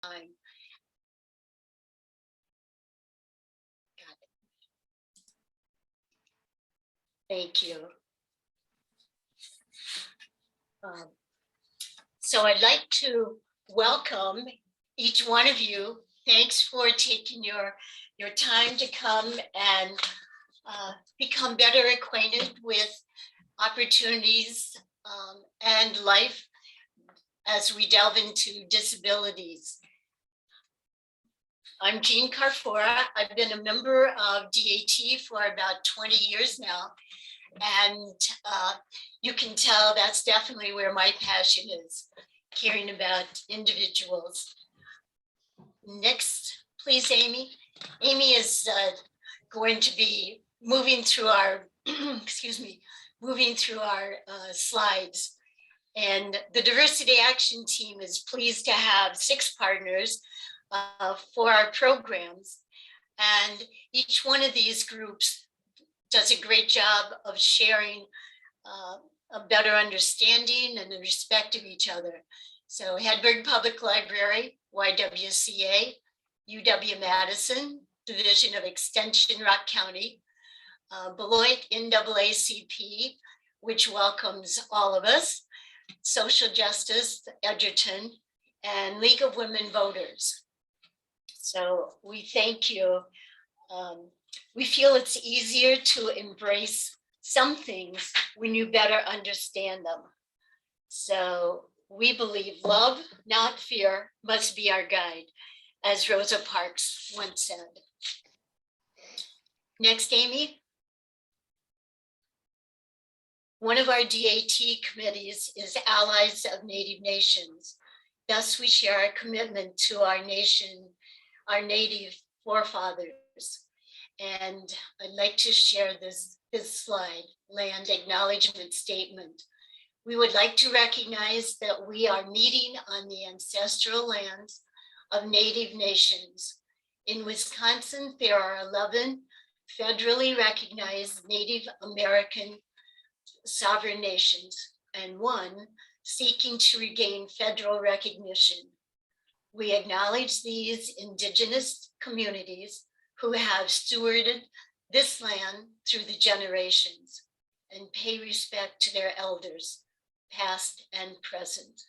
time. Thank you. So I'd like to welcome each one of you. Thanks for taking your time to come and become better acquainted with opportunities and life as we delve into disabilities. I'm Jean Carfora. I've been a member of DAT for about 20 years now. And you can tell that's definitely where my passion is, caring about individuals. Next, please, Amy. Amy is going to be moving through our, moving through our slides. And the Diversity Action Team is pleased to have 6 partners for our programs. And each one of these groups does a great job of sharing a better understanding and the respect of each other. So Hedberg Public Library, YWCA, UW-Madison, Division of Extension, Rock County, Beloit, NAACP, which welcomes all of us, Social Justice, Edgerton, and League of Women Voters. So we thank you. We feel it's easier to embrace some things when you better understand them. So we believe love, not fear, must be our guide, as Rosa Parks once said. Next, Amy. One of our DAT committees is Allies of Native Nations. Thus, we share our commitment to our nation, our Native forefathers. And I'd like to share this slide, Land Acknowledgement Statement. We would like to recognize that we are meeting on the ancestral lands of Native nations. In Wisconsin, there are 11 federally recognized Native American sovereign nations and 1 seeking to regain federal recognition. We acknowledge these indigenous communities who have stewarded this land through the generations and pay respect to their elders, past and present.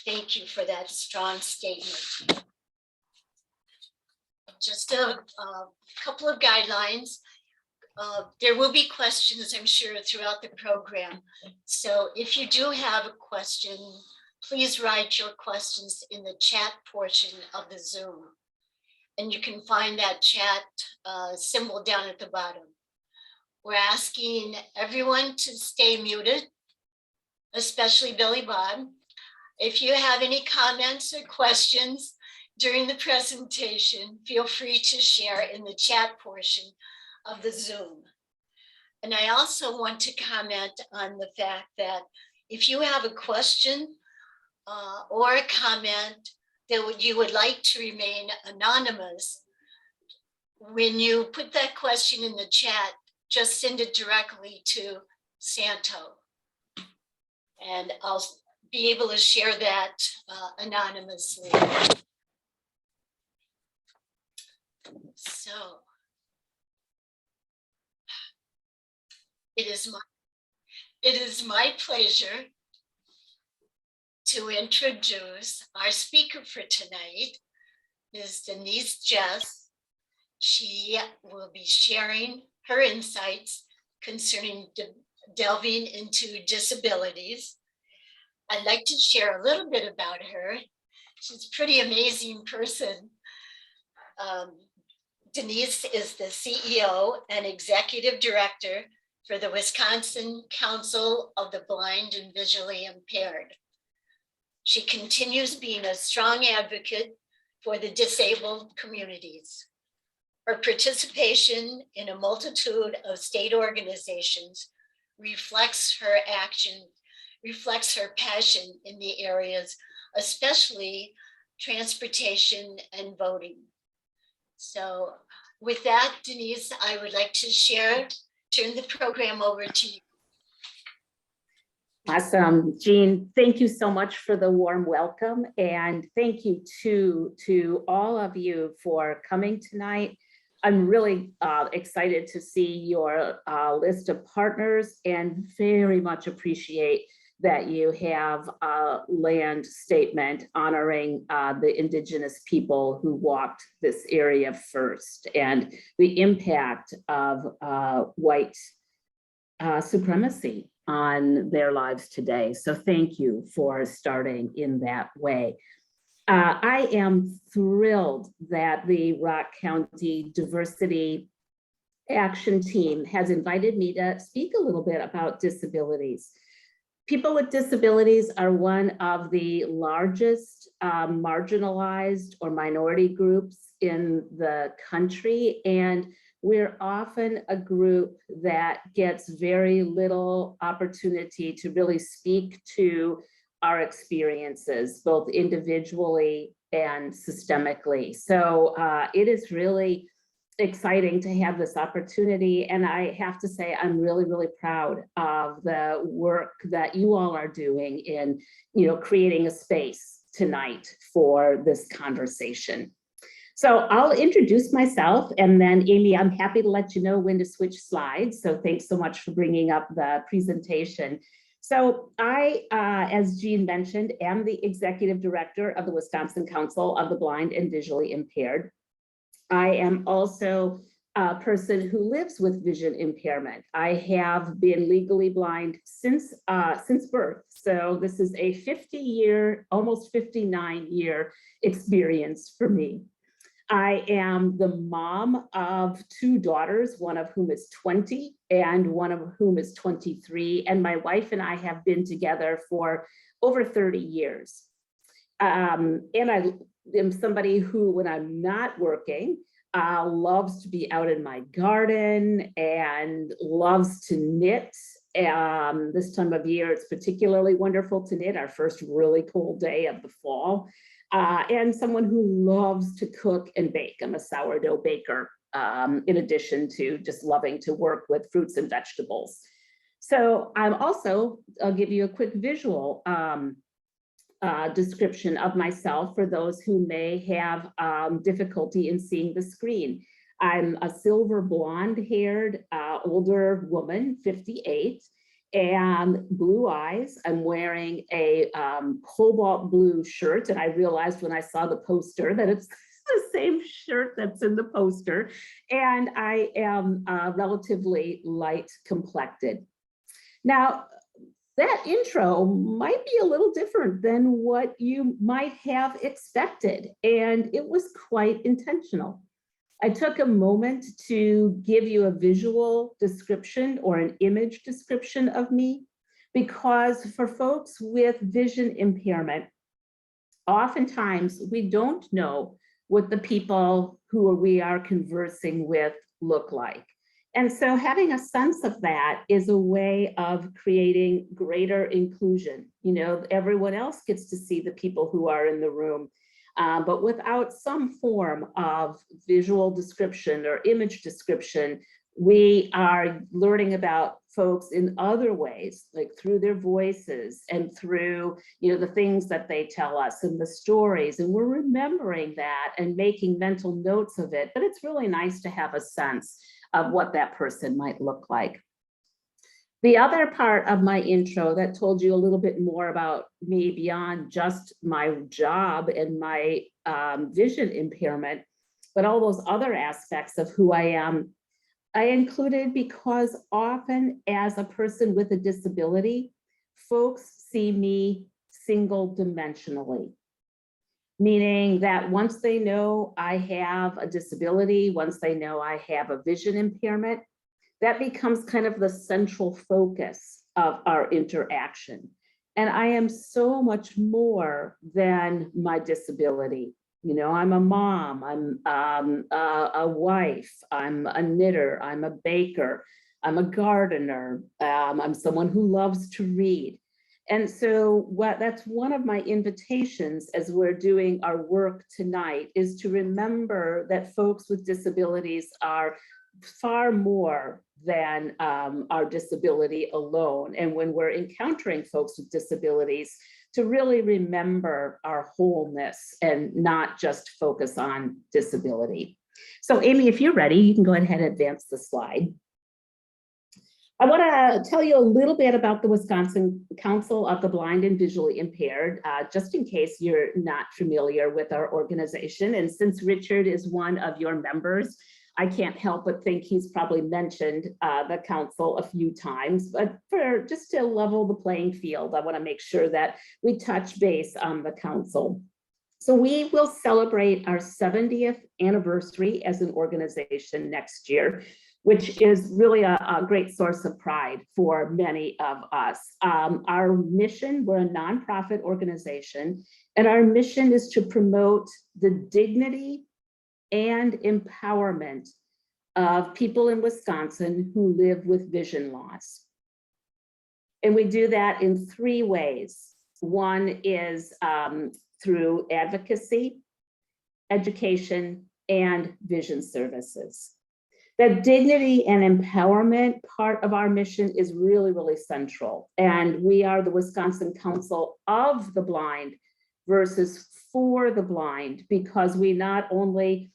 Thank you for that strong statement. Just a couple of guidelines. There will be questions, I'm sure, throughout the program. So if you do have a question, please write your questions in the chat portion of the Zoom. And you can find that chat symbol down at the bottom. We're asking everyone to stay muted, especially Billy Bob. If you have any comments or questions during the presentation, feel free to share in the chat portion of the Zoom. And I also want to comment on the fact that if you have a question or a comment that you would like to remain anonymous, when you put that question in the chat, just send it directly to Santo. And I'll be able to share that anonymously. So it is my pleasure to introduce our speaker for tonight, Ms. Denise Jess. She will be sharing her insights concerning delving into disabilities. I'd like to share a little bit about her. She's a pretty amazing person. Denise is the CEO and Executive Director for the Wisconsin Council of the Blind and Visually Impaired. She continues being a strong advocate for the disabled communities. Her participation in a multitude of state organizations reflects her passion in the areas, especially transportation and voting. So with that, Denise, I would like to turn the program over to you. Awesome. Jean, thank you so much for the warm welcome. And thank you to all of you for coming tonight. I'm really excited to see your list of partners and very much appreciate that you have a land statement honoring the Indigenous people who walked this area first and the impact of white supremacy on their lives today. So thank you for starting in that way. I am thrilled that the Rock County Diversity Action Team has invited me to speak a little bit about disabilities. People with disabilities are one of the largest marginalized or minority groups in the country, and we're often a group that gets very little opportunity to really speak to our experiences, both individually and systemically. So it is really exciting to have this opportunity. And I have to say, I'm really, really proud of the work that you all are doing in, creating a space tonight for this conversation. So I'll introduce myself, and then Amy, I'm happy to let you know when to switch slides. So thanks so much for bringing up the presentation. So I, as Jean mentioned, am the executive director of the Wisconsin Council of the Blind and Visually Impaired. I am also a person who lives with vision impairment. I have been legally blind since birth. So this is a 50-year, almost 59-year experience for me. I am the mom of two daughters, one of whom is 20 and one of whom is 23. And my wife and I have been together for over 30 years. And I am somebody who, when I'm not working, loves to be out in my garden and loves to knit. This time of year, it's particularly wonderful to knit, our first really cold day of the fall. And someone who loves to cook and bake. I'm a sourdough baker, in addition to just loving to work with fruits and vegetables. So I'm also, I'll give you a quick visual description of myself for those who may have difficulty in seeing the screen. I'm a silver blonde-haired older woman, 58, and blue eyes. I'm wearing a cobalt blue shirt, and I realized when I saw the poster that it's the same shirt that's in the poster, and I am relatively light complected. Now, that intro might be a little different than what you might have expected, and it was quite intentional. I took a moment to give you a visual description or an image description of me, because for folks with vision impairment, oftentimes we don't know what the people who we are conversing with look like. And so having a sense of that is a way of creating greater inclusion. Everyone else gets to see the people who are in the room. But without some form of visual description or image description, we are learning about folks in other ways, like through their voices and through the things that they tell us and the stories. And we're remembering that and making mental notes of it. But it's really nice to have a sense of what that person might look like. The other part of my intro that told you a little bit more about me beyond just my job and my vision impairment, but all those other aspects of who I am, I included because often as a person with a disability, folks see me single dimensionally, meaning that once they know I have a disability, once they know I have a vision impairment, that becomes kind of the central focus of our interaction. And I am so much more than my disability. I'm a mom, I'm a wife, I'm a knitter, I'm a baker, I'm a gardener, I'm someone who loves to read. And so that's one of my invitations as we're doing our work tonight, is to remember that folks with disabilities are far more than our disability alone. And when we're encountering folks with disabilities, to really remember our wholeness and not just focus on disability. So Amy, if you're ready, you can go ahead and advance the slide. I want to tell you a little bit about the Wisconsin Council of the Blind and Visually Impaired, just in case you're not familiar with our organization. And since Richard is one of your members, I can't help but think he's probably mentioned the council a few times, but for just to level the playing field, I want to make sure that we touch base on the council. So we will celebrate our 70th anniversary as an organization next year, which is really a great source of pride for many of us. Our mission, we're a nonprofit organization, and our mission is to promote the dignity and empowerment of people in Wisconsin who live with vision loss. And we do that in 3 ways. One is through advocacy, education, and vision services. The dignity and empowerment part of our mission is really, really central. And we are the Wisconsin Council of the Blind versus for the blind, because we not only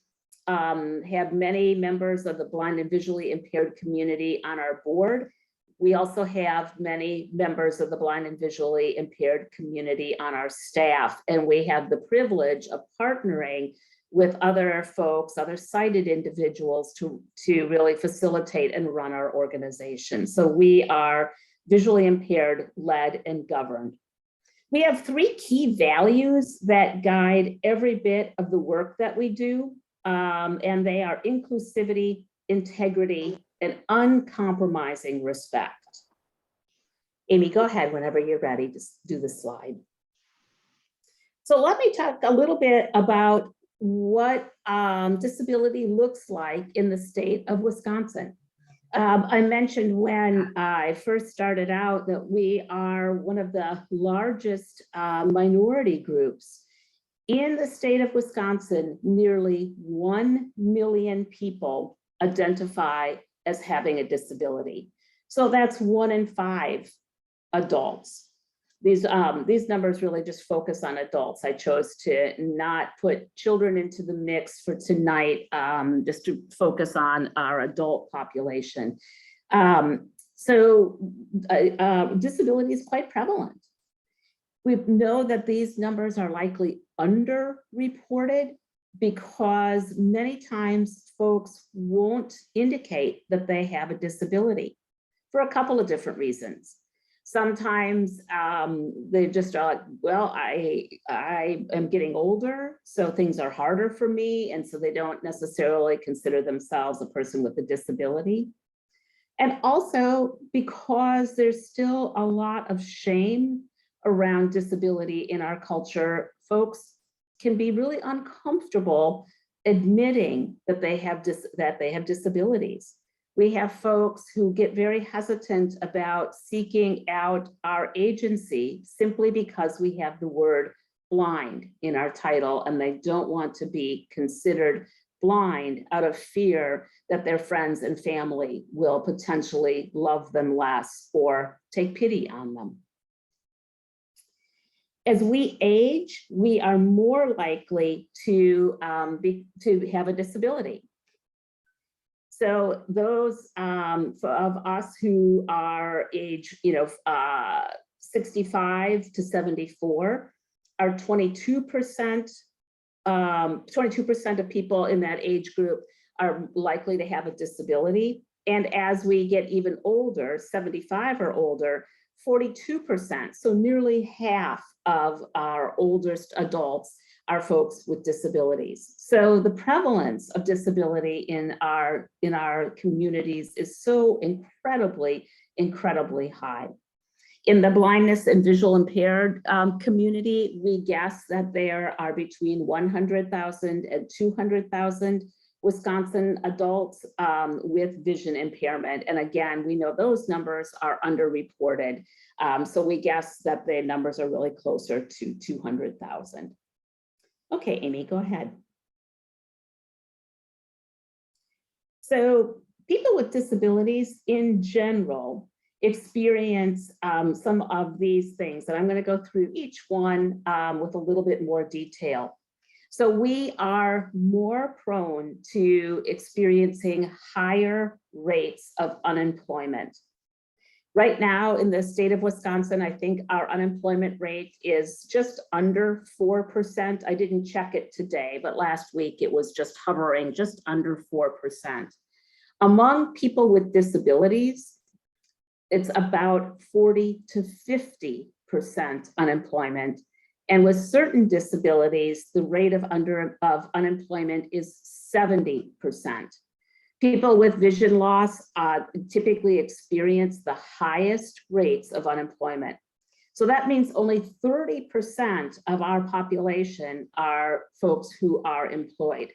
have many members of the blind and visually impaired community on our board, we also have many members of the blind and visually impaired community on our staff. And we have the privilege of partnering with other folks, other sighted individuals to really facilitate and run our organization. So we are visually impaired, led, and governed. We have 3 key values that guide every bit of the work that we do, and they are inclusivity, integrity, and uncompromising respect. Amy, go ahead whenever you're ready to do the slide. So let me talk a little bit about what disability looks like in the state of Wisconsin. I mentioned when I first started out that we are one of the largest minority groups. In the state of Wisconsin, nearly 1 million people identify as having a disability. So that's 1 in 5 adults. These numbers really just focus on adults. I chose to not put children into the mix for tonight, just to focus on our adult population. Disability is quite prevalent. We know that these numbers are likely underreported because many times folks won't indicate that they have a disability for a couple of different reasons. Sometimes they just are like, well, I am getting older, so things are harder for me. And so they don't necessarily consider themselves a person with a disability. And also because there's still a lot of shame around disability in our culture, folks can be really uncomfortable admitting that they have disabilities. We have folks who get very hesitant about seeking out our agency simply because we have the word blind in our title, and they don't want to be considered blind out of fear that their friends and family will potentially love them less or take pity on them. As we age, we are more likely to have a disability. So those of us who are age, 65 to 74 are 22%. 22% of people in that age group are likely to have a disability. And as we get even older, 75 or older, 42%, so nearly half of our oldest adults are folks with disabilities. So the prevalence of disability in our communities is so incredibly high. In the blindness and visual impaired community, we guess that there are between 100,000 and 200,000 Wisconsin adults with vision impairment. And again, we know those numbers are underreported. So we guess that the numbers are really closer to 200,000. Okay, Amy, go ahead. So people with disabilities in general experience some of these things, and I'm going to go through each one with a little bit more detail. So we are more prone to experiencing higher rates of unemployment. Right now in the state of Wisconsin, I think our unemployment rate is just under 4%. I didn't check it today, but last week it was just hovering just under 4%. Among people with disabilities, it's about 40 to 50% unemployment. And with certain disabilities, the rate of unemployment is 70%. People with vision loss typically experience the highest rates of unemployment. So that means only 30% of our population are folks who are employed.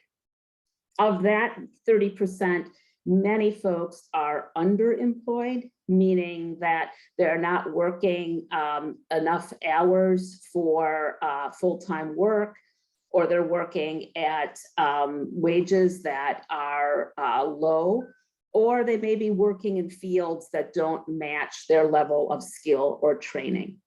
Of that 30%, many folks are underemployed, meaning that they're not working enough hours for full-time work, or they're working at wages that are low, or they may be working in fields that don't match their level of skill or training.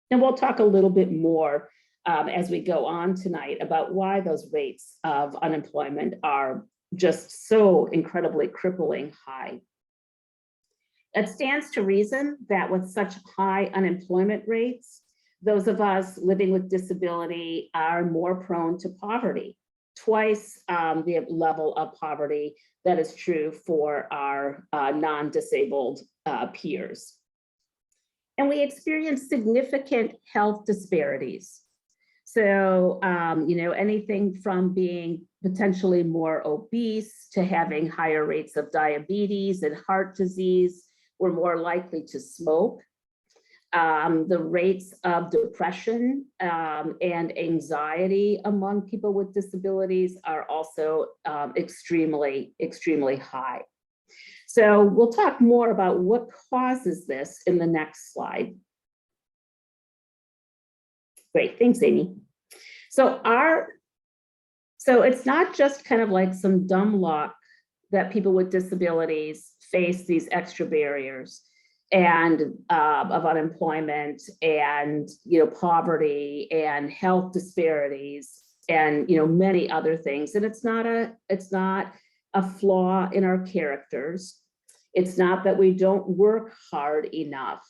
And we'll talk a little bit more as we go on tonight about why those rates of unemployment are just so incredibly crippling high. It stands to reason that with such high unemployment rates, those of us living with disability are more prone to poverty, twice the level of poverty that is true for our non-disabled peers. And we experience significant health disparities. So, anything from being potentially more obese to having higher rates of diabetes and heart disease. We're more likely to smoke. The rates of depression and anxiety among people with disabilities are also extremely, extremely high. So we'll talk more about what causes this in the next slide. Great, thanks, Amy. So it's not just kind of like some dumb luck that people with disabilities face these extra barriers and of unemployment and poverty and health disparities and many other things. And it's not a flaw in our characters. It's not that we don't work hard enough.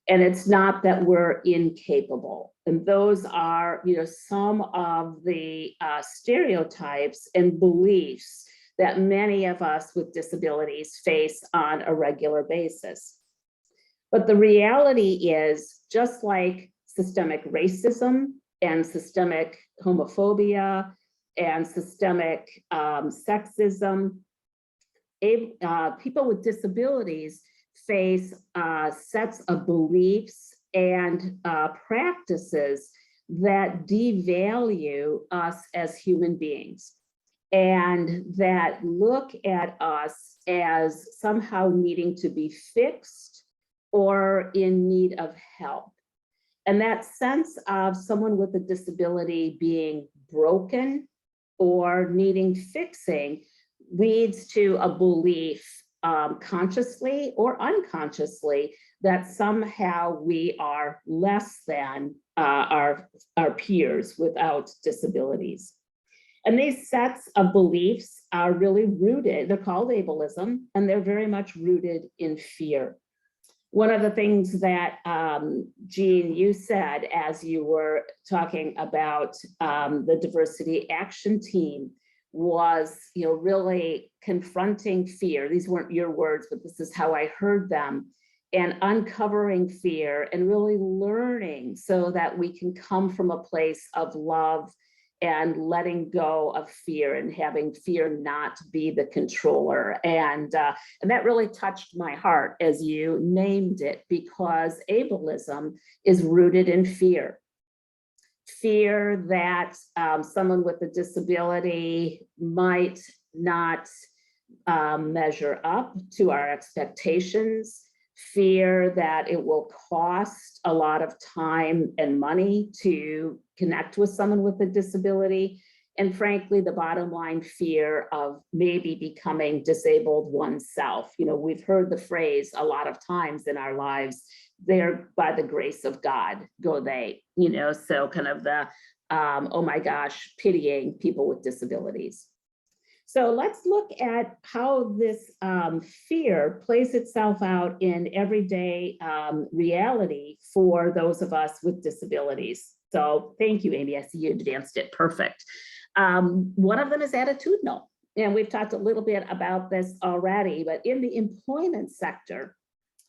And it's not that we're incapable. And those are, some of the stereotypes and beliefs that many of us with disabilities face on a regular basis. But the reality is, just like systemic racism and systemic homophobia and systemic sexism, people with disabilities face sets of beliefs and practices that devalue us as human beings and that look at us as somehow needing to be fixed or in need of help. And that sense of someone with a disability being broken or needing fixing leads to a belief, consciously or unconsciously, that somehow we are less than our peers without disabilities. And these sets of beliefs are really rooted, they're called ableism, and they're very much rooted in fear. One of the things that, Jean, you said as you were talking about the diversity action team was, really confronting fear. These weren't your words, but this is how I heard them, and uncovering fear and really learning so that we can come from a place of love and letting go of fear and having fear not be the controller. And that really touched my heart as you named it, because ableism is rooted in fear. Fear that someone with a disability might not measure up to our expectations, fear that it will cost a lot of time and money to connect with someone with a disability, And frankly, the bottom line fear of maybe becoming disabled oneself. You know, we've heard the phrase a lot of times in our lives, there by the grace of God go they, you know, so kind of the, oh my gosh, pitying people with disabilities. So let's look at how this fear plays itself out in everyday reality for those of us with disabilities. So thank you, Amy, I see you advanced it, perfect. One of them is attitudinal, and we've talked a little bit about this already, but in the employment sector,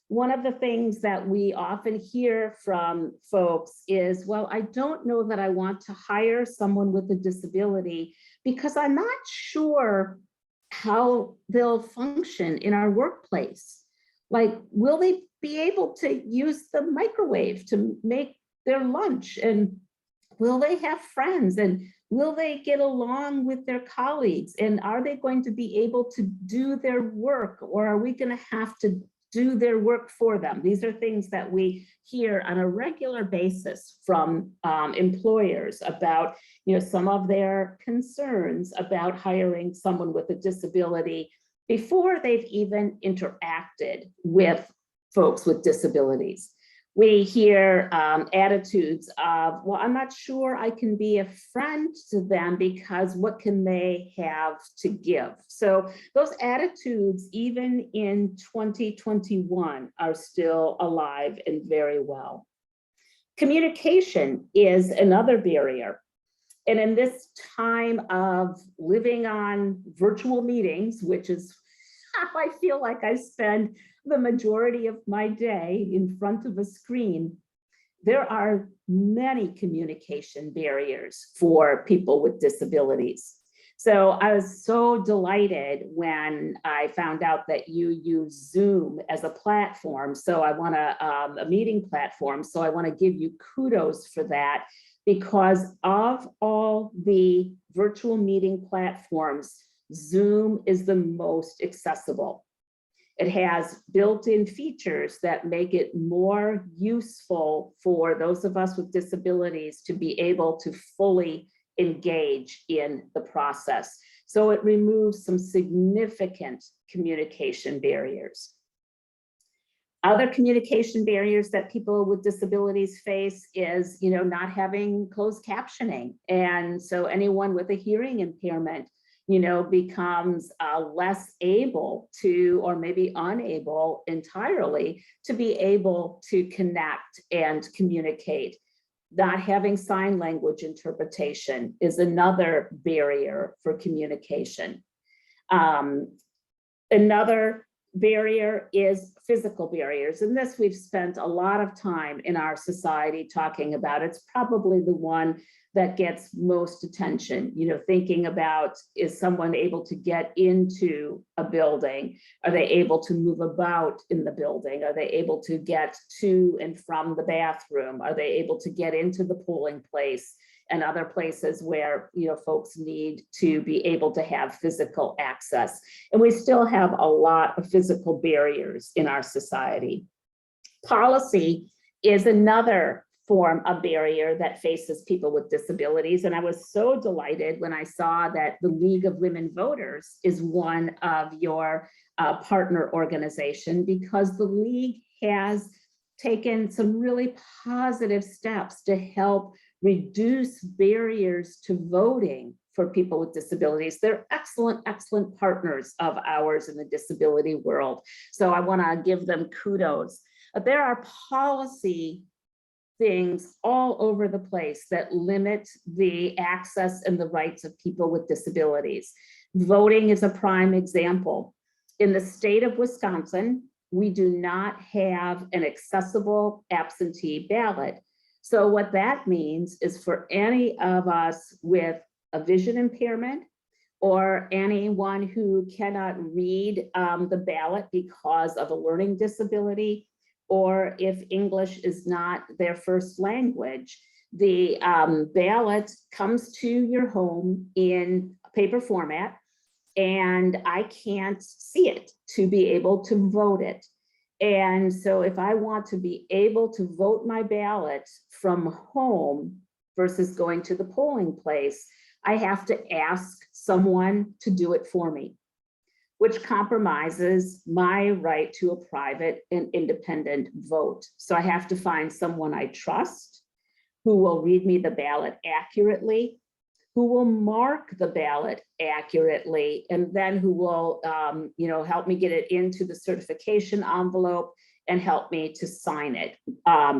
one of the things that we often hear from folks is, well, I don't know that I want to hire someone with a disability because I'm not sure how they'll function in our workplace. Like, will they be able to use the microwave to make their lunch? And will they have friends? And will they get along with their colleagues? And are they going to be able to do their work? Or are we going to have to do their work for them? These are things that we hear on a regular basis from employers about, you know, some of their concerns about hiring someone with a disability before they've even interacted with folks with disabilities. We hear attitudes of, well, I'm not sure I can be a friend to them because what can they have to give? So those attitudes, even in 2021, are still alive and very well. Communication is another barrier. And in this time of living on virtual meetings, which is how I feel like I spend the majority of my day in front of a screen, there are many communication barriers for people with disabilities. So I was so delighted when I found out that you use Zoom as a platform. So I want a meeting platform. So I want to give you kudos for that, because of all the virtual meeting platforms, Zoom is the most accessible. It has built-in features that make it more useful for those of us with disabilities to be able to fully engage in the process. So it removes some significant communication barriers. Other communication barriers that people with disabilities face is, you know, not having closed captioning. And so anyone with a hearing impairment, you know, becomes less able to, or maybe unable entirely, to be able to connect and communicate. Not having sign language interpretation is another barrier for communication. Another barrier is physical barriers. And this we've spent a lot of time in our society talking about. It's probably the one that gets most attention, you know, thinking about, is someone able to get into a building? Are they able to move about in the building? Are they able to get to and from the bathroom? Are they able to get into the polling place and other places where, you know, folks need to be able to have physical access? And we still have a lot of physical barriers in our society. Policy is another form of barrier that faces people with disabilities. And I was so delighted when I saw that the League of Women Voters is one of your partner organization, because the League has taken some really positive steps to help reduce barriers to voting for people with disabilities. They're excellent, excellent partners of ours in the disability world. So I want to give them kudos. There are policy things all over the place that limit the access and the rights of people with disabilities. Voting is a prime example. In the state of Wisconsin, we do not have an accessible absentee ballot. So what that means is for any of us with a vision impairment, or anyone who cannot read the ballot because of a learning disability, or if English is not their first language, the ballot comes to your home in paper format, and I can't see it to be able to vote it. And so if I want to be able to vote my ballot from home versus going to the polling place, I have to ask someone to do it for me, which compromises my right to a private and independent vote. So I have to find someone I trust who will read me the ballot accurately, who will mark the ballot accurately, and then who will help me get it into the certification envelope and help me to sign it.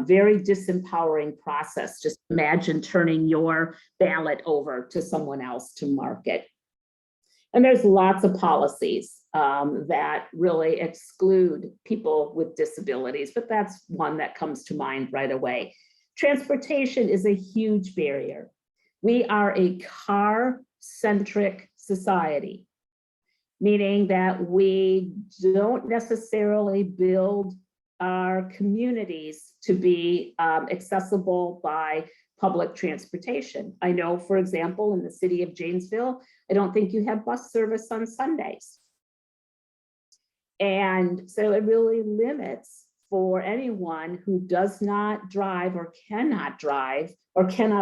Very disempowering process. Just imagine turning your ballot over to someone else to mark it. And there's lots of policies that really exclude people with disabilities, but that's one that comes to mind right away. Transportation is a huge barrier. We are a car-centric society, meaning that we don't necessarily build our communities to be accessible by public transportation. I know, for example, in the city of Janesville, I don't think you have bus service on Sundays. And so it really limits for anyone who does not drive or cannot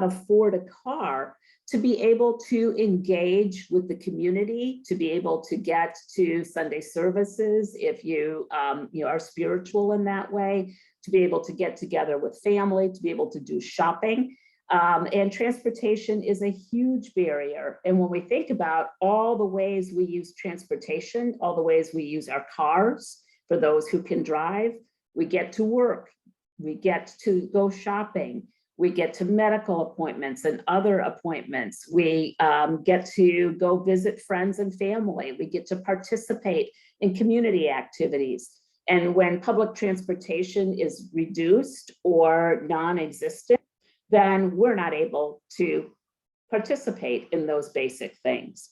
afford a car to be able to engage with the community, to be able to get to Sunday services if you, are spiritual in that way, to be able to get together with family, to be able to do shopping. And transportation is a huge barrier. And when we think about all the ways we use transportation, all the ways we use our cars for those who can drive, we get to work, we get to go shopping, we get to medical appointments and other appointments, we get to go visit friends and family, we get to participate in community activities. And when public transportation is reduced or non-existent, then we're not able to participate in those basic things.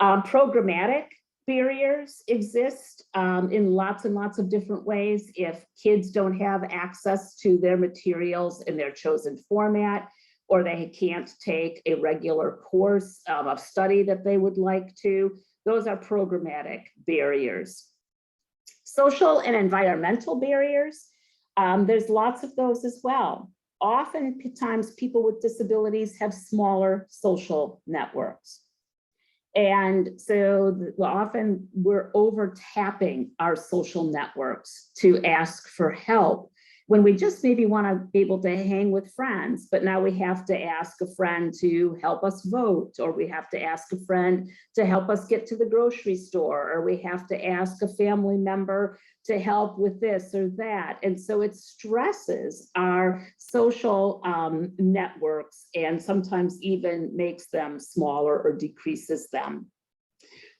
Programmatic barriers exist in lots and lots of different ways. If kids don't have access to their materials in their chosen format, or they can't take a regular course of study that they would like to, those are programmatic barriers. Social and environmental barriers, there's lots of those as well. Oftentimes people with disabilities have smaller social networks. And so often we're over tapping our social networks to ask for help when we just maybe want to be able to hang with friends, but now we have to ask a friend to help us vote, or we have to ask a friend to help us get to the grocery store, or we have to ask a family member to help with this or that. And so it stresses our social networks and sometimes even makes them smaller or decreases them.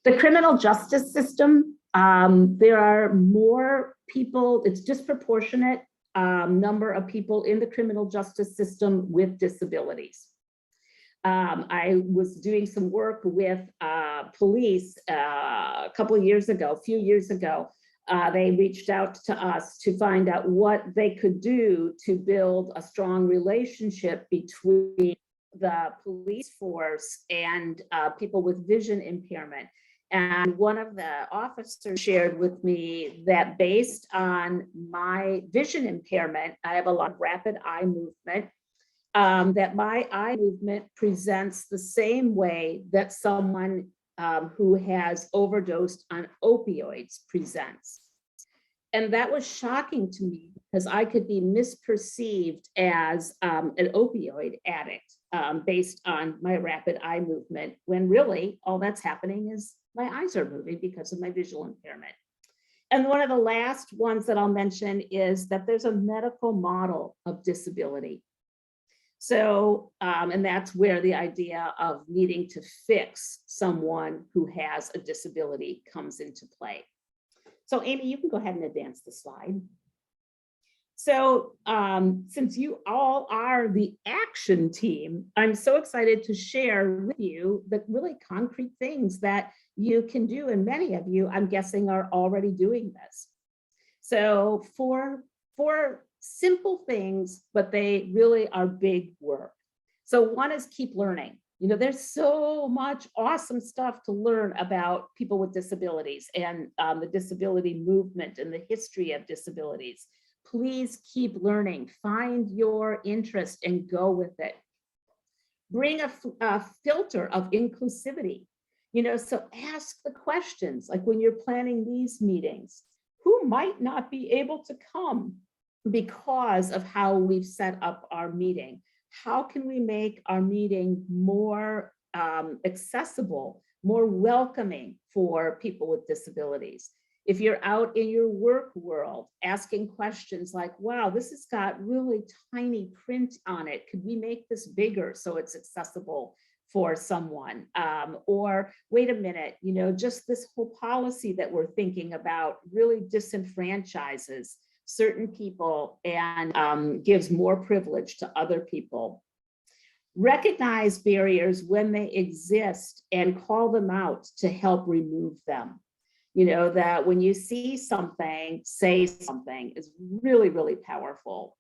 The criminal justice system, there are more people, it's disproportionate number of people in the criminal justice system with disabilities. I was doing some work with police a few years ago. They reached out to us to find out what they could do to build a strong relationship between the police force and people with vision impairment. And one of the officers shared with me that based on my vision impairment, I have a lot of rapid eye movement, that my eye movement presents the same way that someone who has overdosed on opioids presents. And that was shocking to me because I could be misperceived as an opioid addict based on my rapid eye movement, when really all that's happening is my eyes are moving because of my visual impairment. And one of the last ones that I'll mention is that there's a medical model of disability. So, and that's where the idea of needing to fix someone who has a disability comes into play. So Amy, you can go ahead and advance the slide. So since you all are the action team, I'm so excited to share with you the really concrete things that you can do, and many of you, I'm guessing, are already doing this. So four simple things, but they really are big work. So one is keep learning. You know, there's so much awesome stuff to learn about people with disabilities and the disability movement and the history of disabilities. Please keep learning, find your interest and go with it. Bring a filter of inclusivity. So ask the questions, like when you're planning these meetings, who might not be able to come because of how we've set up our meeting? How can we make our meeting more accessible, more welcoming for people with disabilities? If you're out in your work world, asking questions like, wow, this has got really tiny print on it. Could we make this bigger so it's accessible for someone? Or wait a minute, just this whole policy that we're thinking about really disenfranchises certain people and gives more privilege to other people. Recognize barriers when they exist and call them out to help remove them. That when you see something, say something is really, really powerful.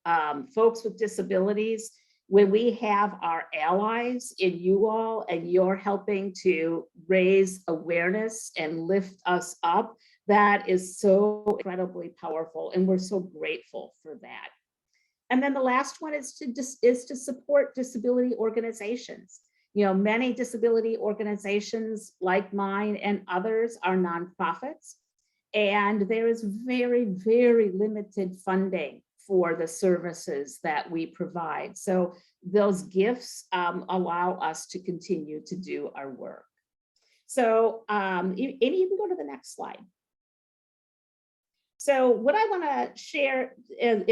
Folks with disabilities, when we have our allies in you all and you're helping to raise awareness and lift us up, that is so incredibly powerful. And we're so grateful for that. And then the last one is to support disability organizations. Many disability organizations like mine and others are nonprofits, and there is very, very limited funding for the services that we provide. So those gifts allow us to continue to do our work. So Amy, you can go to the next slide. So what I want to share as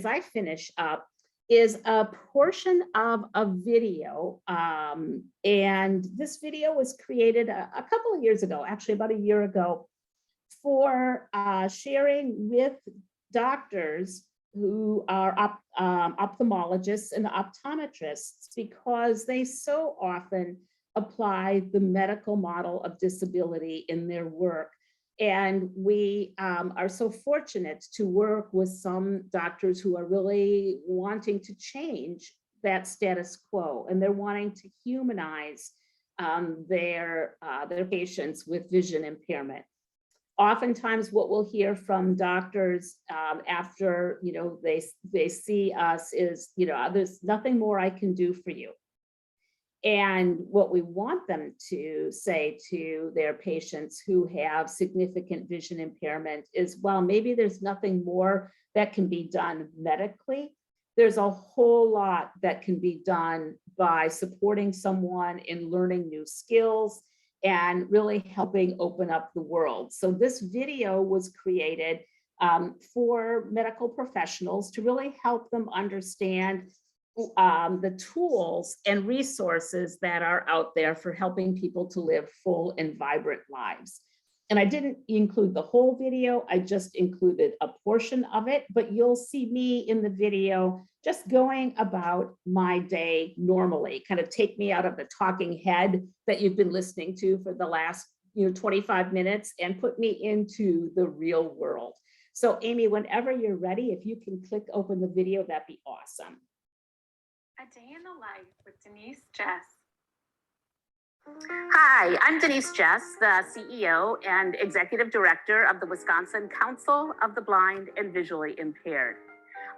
I finish up is a portion of a video. And this video was created a couple of years ago, actually about a year ago, for sharing with doctors who are ophthalmologists and optometrists, because they so often apply the medical model of disability in their work. And we are so fortunate to work with some doctors who are really wanting to change that status quo, and they're wanting to humanize their patients with vision impairment. Oftentimes what we'll hear from doctors after they see us is, there's nothing more I can do for you. And what we want them to say to their patients who have significant vision impairment is, well, maybe there's nothing more that can be done medically. There's a whole lot that can be done by supporting someone in learning new skills and really helping open up the world. So this video was created for medical professionals to really help them understand the tools and resources that are out there for helping people to live full and vibrant lives. And I didn't include the whole video, I just included a portion of it, but you'll see me in the video just going about my day normally, kind of take me out of the talking head that you've been listening to for the last 25 minutes and put me into the real world. So Amy, whenever you're ready, if you can click open the video, that'd be awesome. A Day in the Life with Denise Jess. Hi, I'm Denise Jess, the CEO and Executive Director of the Wisconsin Council of the Blind and Visually Impaired.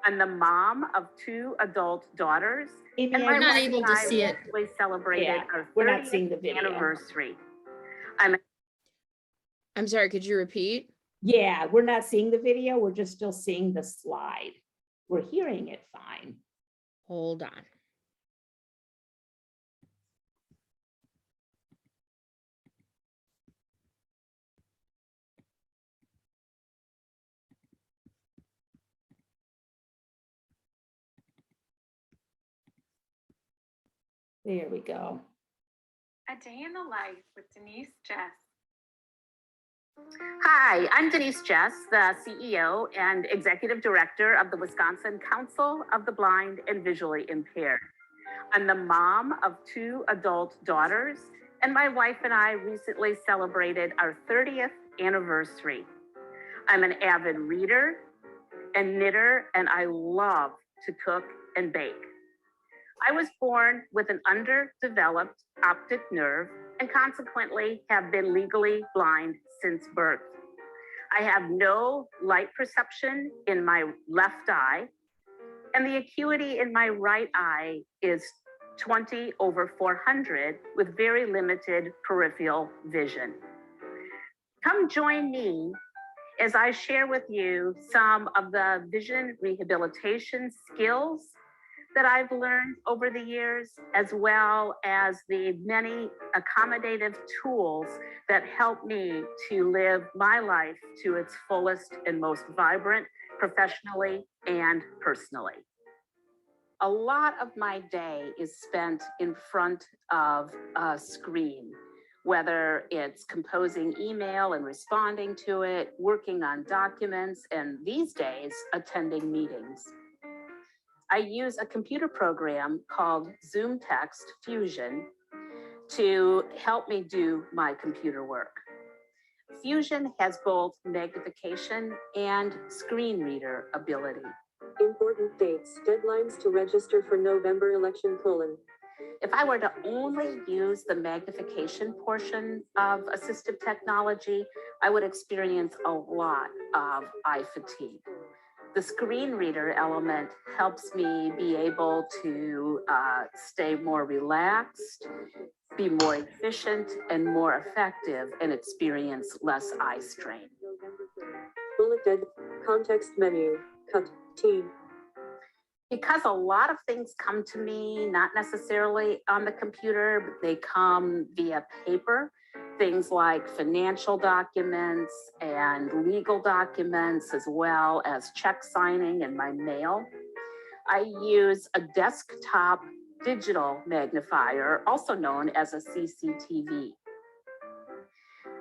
I'm the mom of 2 adult daughters. Amy, and we're not able to see it. We celebrated our 30th we're not seeing the video. Anniversary. I'm sorry, could you repeat? Yeah, we're not seeing the video, we're just still seeing the slide. We're hearing it fine. Hold on. There we go. A Day in the Life with Denise Jess. Hi, I'm Denise Jess, the CEO and Executive Director of the Wisconsin Council of the Blind and Visually Impaired. I'm the mom of 2 adult daughters, and my wife and I recently celebrated our 30th anniversary. I'm an avid reader and knitter, and I love to cook and bake. I was born with an underdeveloped optic nerve and consequently have been legally blind since birth. I have no light perception in my left eye, And the acuity in my right eye is 20/400 with very limited peripheral vision. Come join me as I share with you some of the vision rehabilitation skills that I've learned over the years, as well as the many accommodative tools that help me to live my life to its fullest and most vibrant, professionally and personally. A lot of my day is spent in front of a screen, whether it's composing email and responding to it, working on documents, and these days, attending meetings. I use a computer program called Zoom Text Fusion to help me do my computer work. Fusion has both magnification and screen reader ability. Important dates, deadlines to register for November election polling. If I were to only use the magnification portion of assistive technology, I would experience a lot of eye fatigue. The screen reader element helps me be able to stay more relaxed, be more efficient and more effective, and experience less eye strain. Bullet dead, context menu, cut, T. Because a lot of things come to me, not necessarily on the computer, but they come via paper. Things like financial documents and legal documents, as well as check signing in my mail. I use a desktop digital magnifier, also known as a CCTV.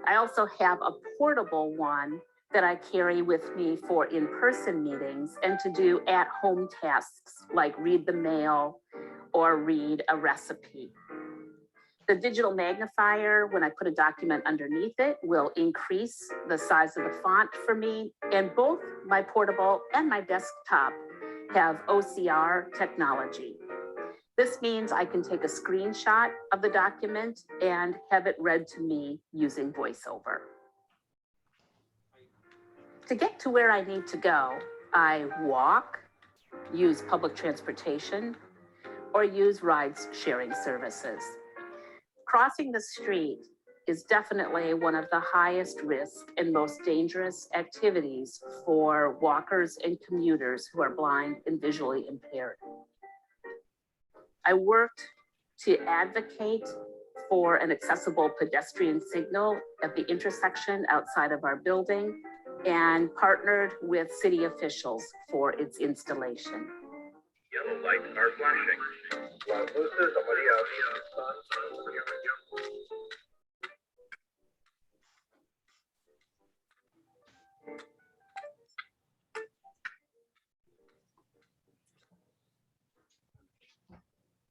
I also have a portable one that I carry with me for in-person meetings and to do at-home tasks like read the mail or read a recipe. The digital magnifier, when I put a document underneath it, will increase the size of the font for me. And both my portable and my desktop have OCR technology. This means I can take a screenshot of the document and have it read to me using VoiceOver. To get to where I need to go, I walk, use public transportation, or use ride-sharing services. Crossing the street is definitely one of the highest risk and most dangerous activities for walkers and commuters who are blind and visually impaired. I worked to advocate for an accessible pedestrian signal at the intersection outside of our building and partnered with city officials for its installation. Yellow lights are flashing. While Luces, somebody else.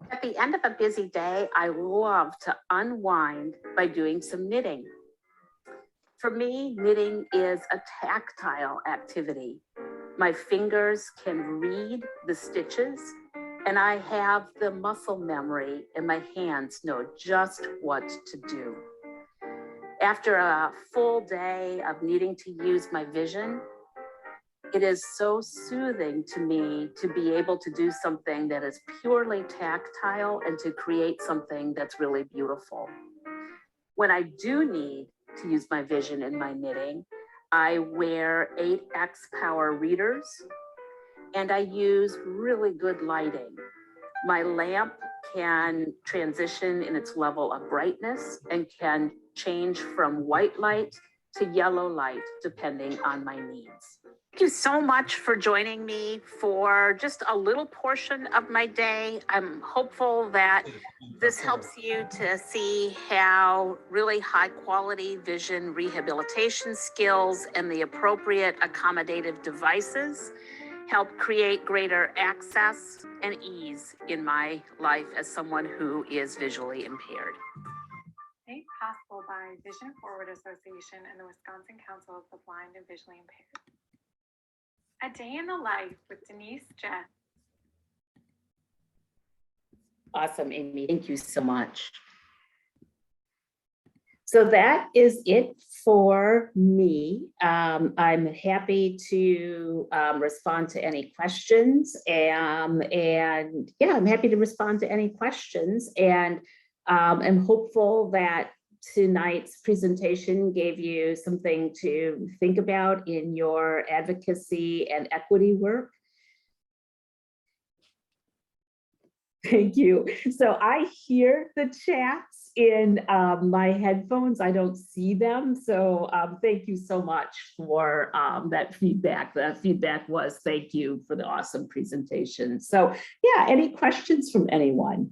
At the end of a busy day, I love to unwind by doing some knitting. For me, knitting is a tactile activity. My fingers can read the stitches, and I have the muscle memory, and my hands know just what to do. After a full day of needing to use my vision, it is so soothing to me to be able to do something that is purely tactile and to create something that's really beautiful. When I do need to use my vision in my knitting, I wear 8X power readers and I use really good lighting. My lamp can transition in its level of brightness and can change from white light to yellow light depending on my needs. Thank you so much for joining me for just a little portion of my day. I'm hopeful that this helps you to see how really high quality vision rehabilitation skills and the appropriate accommodative devices help create greater access and ease in my life as someone who is visually impaired. Made possible by Vision Forward Association and the Wisconsin Council of the Blind and Visually Impaired. A Day in the Life with Denise Jess. Awesome, Amy. Thank you so much. So that is it for me. I'm happy to respond to any questions, and yeah, I'm happy to respond to any questions, and I'm hopeful that tonight's presentation gave you something to think about in your advocacy and equity work. Thank you. So I hear the chats in my headphones. I don't see them. So thank you so much for that feedback. The feedback was thank you for the awesome presentation. So yeah, any questions from anyone?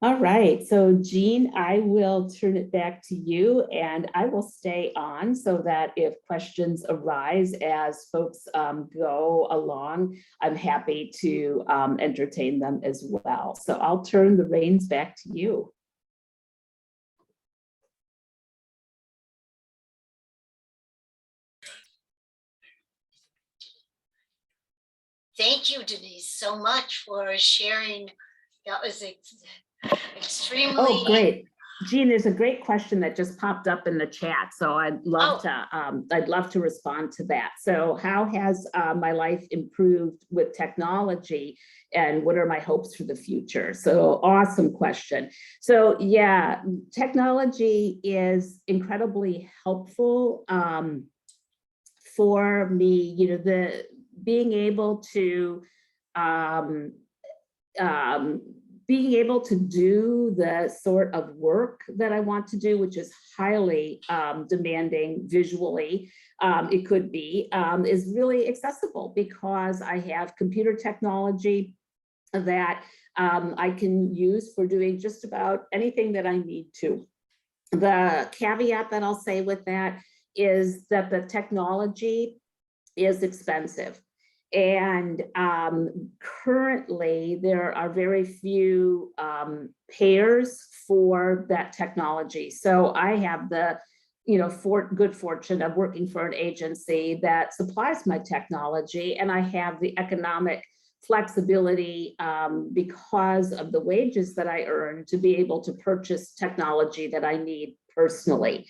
All right, so Jean, I will turn it back to you, and I will stay on so that if questions arise as folks go along, I'm happy to entertain them as well. So I'll turn the reins back to you. Thank you, Denise, so much for sharing. That was extremely. Oh, great. Jean, there's a great question that just popped up in the chat. So I'd love to respond to that. So how has my life improved with technology, and what are my hopes for the future? So awesome question. So yeah, technology is incredibly helpful for me, you know, being able to do the sort of work that I want to do, which is highly demanding visually, it could be, is really accessible because I have computer technology that I can use for doing just about anything that I need to. The caveat that I'll say with that is that the technology is expensive. And currently there are very few payers for that technology. So I have the good fortune of working for an agency that supplies my technology, and I have the economic flexibility because of the wages that I earn to be able to purchase technology that I need personally.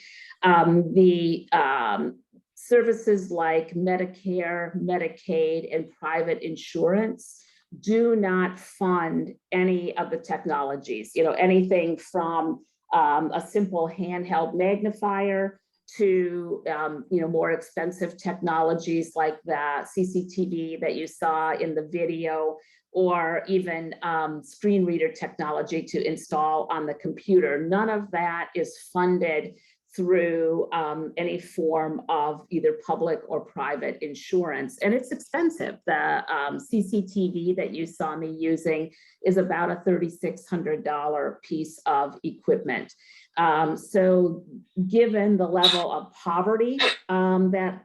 Services like Medicare, Medicaid, and private insurance do not fund any of the technologies, anything from a simple handheld magnifier to more expensive technologies like the CCTV that you saw in the video, or even screen reader technology to install on the computer. None of that is funded through any form of either public or private insurance. And it's expensive. The CCTV that you saw me using is about a $3,600 piece of equipment. So given the level of poverty that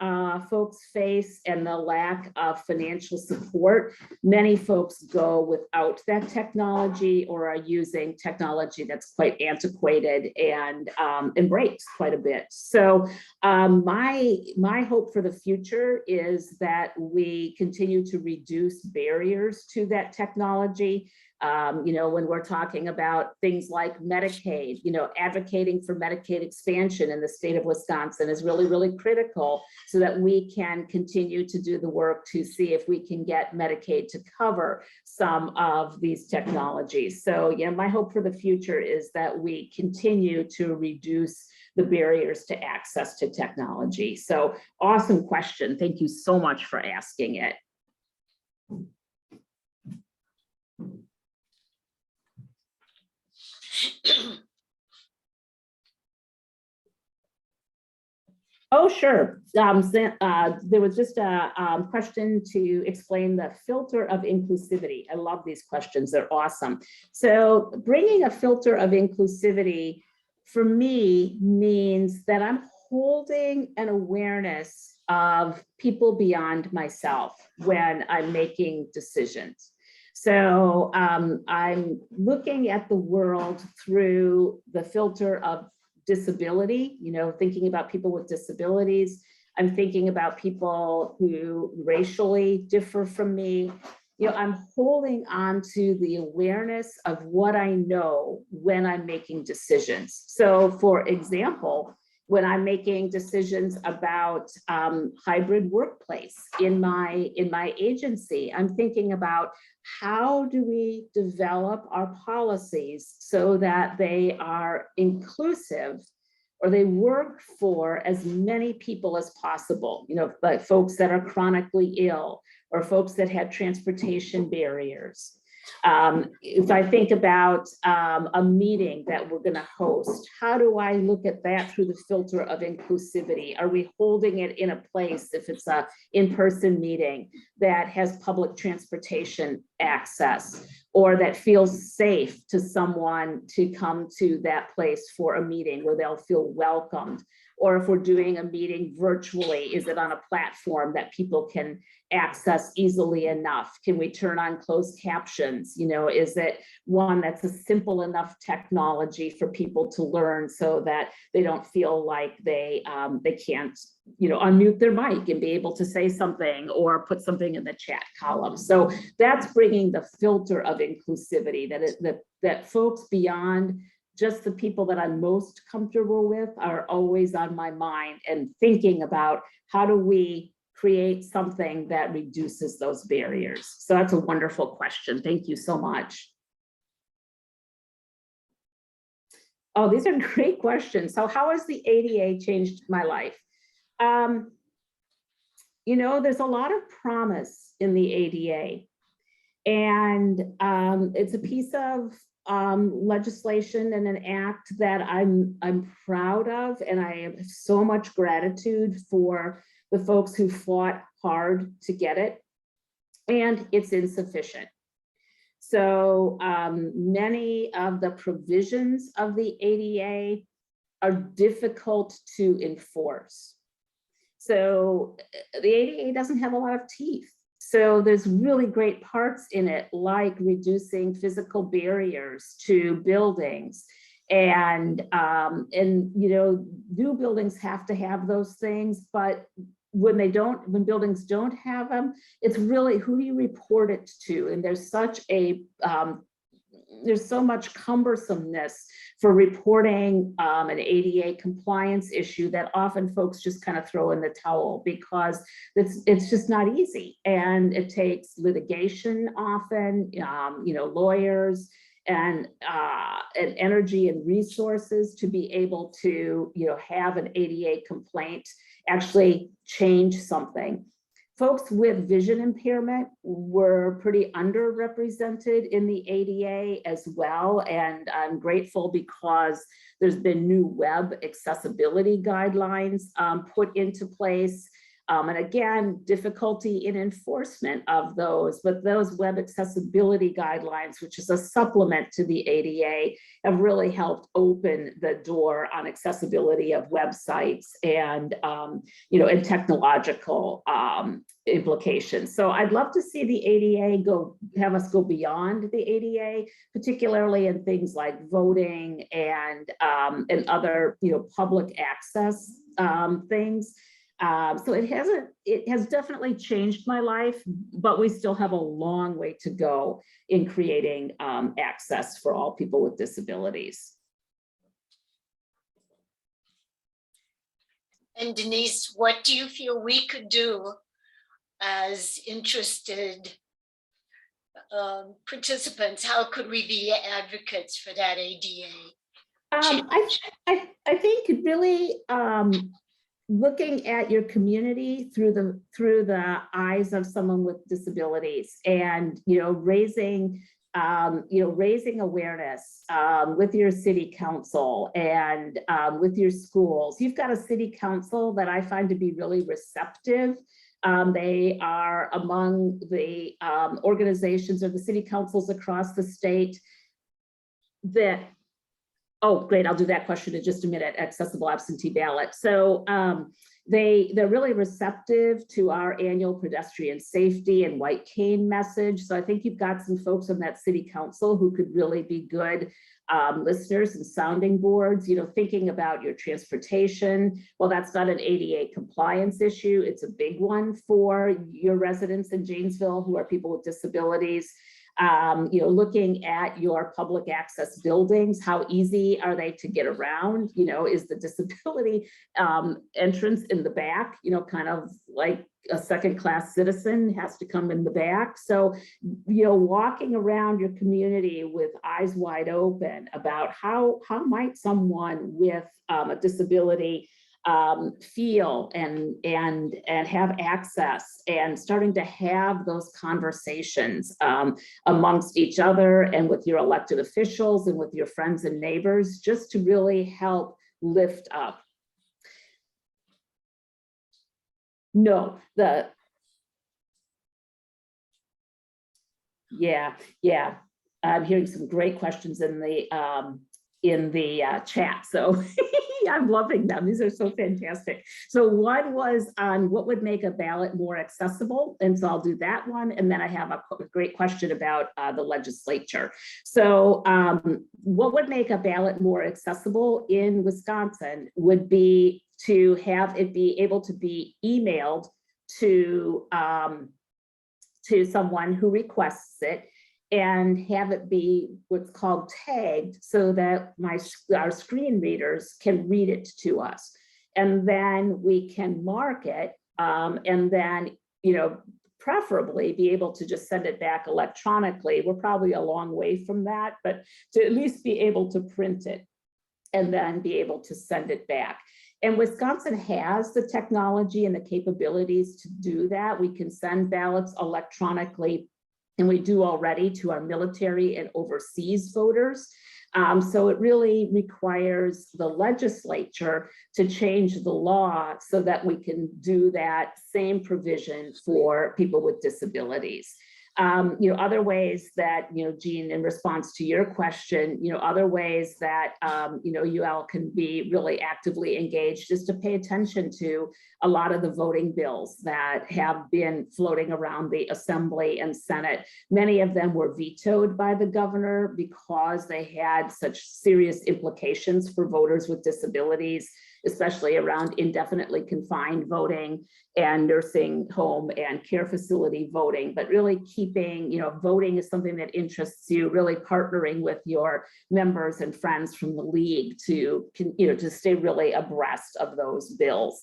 folks face and the lack of financial support, many folks go without that technology or are using technology that's quite antiquated and breaks quite a bit. So my hope for the future is that we continue to reduce barriers to that technology. When we're talking about things like Medicaid, advocating for Medicaid expansion in the state of Wisconsin is really, really critical so that we can continue to do the work to see if we can get Medicaid to cover some of these technologies. So yeah, my hope for the future is that we continue to reduce the barriers to access to technology. So awesome question. Thank you so much for asking it. Oh, sure. There was just a question to explain the filter of inclusivity. I love these questions. They're awesome. So bringing a filter of inclusivity for me means that I'm holding an awareness of people beyond myself when I'm making decisions. So I'm looking at the world through the filter of disability, thinking about people with disabilities. I'm thinking about people who racially differ from me. You know, I'm holding on to the awareness of what I know when I'm making decisions. So for example, when I'm making decisions about hybrid workplace in my agency, I'm thinking about how do we develop our policies so that they are inclusive, or they work for as many people as possible, you know, like folks that are chronically ill or folks that had transportation barriers. If I think about a meeting that we're going to host, how do I look at that through the filter of inclusivity? Are we holding it in a place, if it's a in-person meeting, that has public transportation access, or that feels safe to someone to come to that place for a meeting where they'll feel welcomed? Or if we're doing a meeting virtually, is it on a platform that people can access easily enough? Can we turn on closed captions? You know, is it one that's a simple enough technology for people to learn so that they don't feel like they can't, you know, unmute their mic and be able to say something or put something in the chat column? So that's bringing the filter of inclusivity, that folks beyond just the people that I'm most comfortable with are always on my mind, and thinking about how do we create something that reduces those barriers. So that's a wonderful question. Thank you so much. Oh, these are great questions. So how has the ADA changed my life? You know, there's a lot of promise in the ADA, and it's a piece of legislation and an act that I'm proud of, and I have so much gratitude for the folks who fought hard to get it, and it's insufficient. So many of the provisions of the ADA are difficult to enforce. So the ADA doesn't have a lot of teeth. So there's really great parts in it, like reducing physical barriers to buildings, and you know, new buildings have to have those things, but when buildings don't have them, it's really who do you report it to? And there's such a there's so much cumbersomeness for reporting an ADA compliance issue that often folks just kind of throw in the towel, because it's just not easy, and it takes litigation often, you know, lawyers and energy and resources to be able to, you know, have an ADA complaint actually change something. Folks with vision impairment were pretty underrepresented in the ADA as well, and I'm grateful because there's been new web accessibility guidelines put into place. And again, difficulty in enforcement of those, but those web accessibility guidelines, which is a supplement to the ADA, have really helped open the door on accessibility of websites and, you know, and technological implications. So I'd love to see the ADA have us go beyond the ADA, particularly in things like voting and other, you know, public access things. So it has definitely changed my life, but we still have a long way to go in creating access for all people with disabilities. And Denise, what do you feel we could do as interested participants? How could we be advocates for that ADA? I think really looking at your community through the eyes of someone with disabilities, and, you know, raising awareness with your city council and with your schools. You've got a city council that I find to be really receptive. They are among the organizations or the city councils across the state that, oh, great, I'll do that question in just a minute, accessible absentee ballot. So, They're really receptive to our annual pedestrian safety and white cane message. So I think you've got some folks on that city council who could really be good listeners and sounding boards, thinking about your transportation. Well, that's not an ADA compliance issue. It's a big one for your residents in Janesville who are people with disabilities. Looking at your public access buildings, how easy are they to get around? Is the disability entrance in the back, kind of like a second-class citizen has to come in the back. So, walking around your community with eyes wide open about how might someone with a disability feel and have access, and starting to have those conversations amongst each other and with your elected officials and with your friends and neighbors, just to really help lift up. No, yeah, I'm hearing some great questions in the chat. So I'm loving them. These are so fantastic. So one was on what would make a ballot more accessible. And so I'll do that one. And then I have a great question about the legislature. So what would make a ballot more accessible in Wisconsin would be to have it be able to be emailed to someone who requests it, and have it be what's called tagged, so that our screen readers can read it to us. And then we can mark it, and then, preferably be able to just send it back electronically. We're probably a long way from that, but to at least be able to print it and then be able to send it back. And Wisconsin has the technology and the capabilities to do that. We can send ballots electronically, and we do already, to our military and overseas voters. So it really requires the legislature to change the law so that we can do that same provision for people with disabilities. Other ways that, Jean, in response to your question, other ways that, UL can be really actively engaged is to pay attention to a lot of the voting bills that have been floating around the Assembly and Senate. Many of them were vetoed by the governor because they had such serious implications for voters with disabilities, especially around indefinitely confined voting and nursing home and care facility voting. But really keeping, voting is something that interests you, really partnering with your members and friends from the league to stay really abreast of those bills.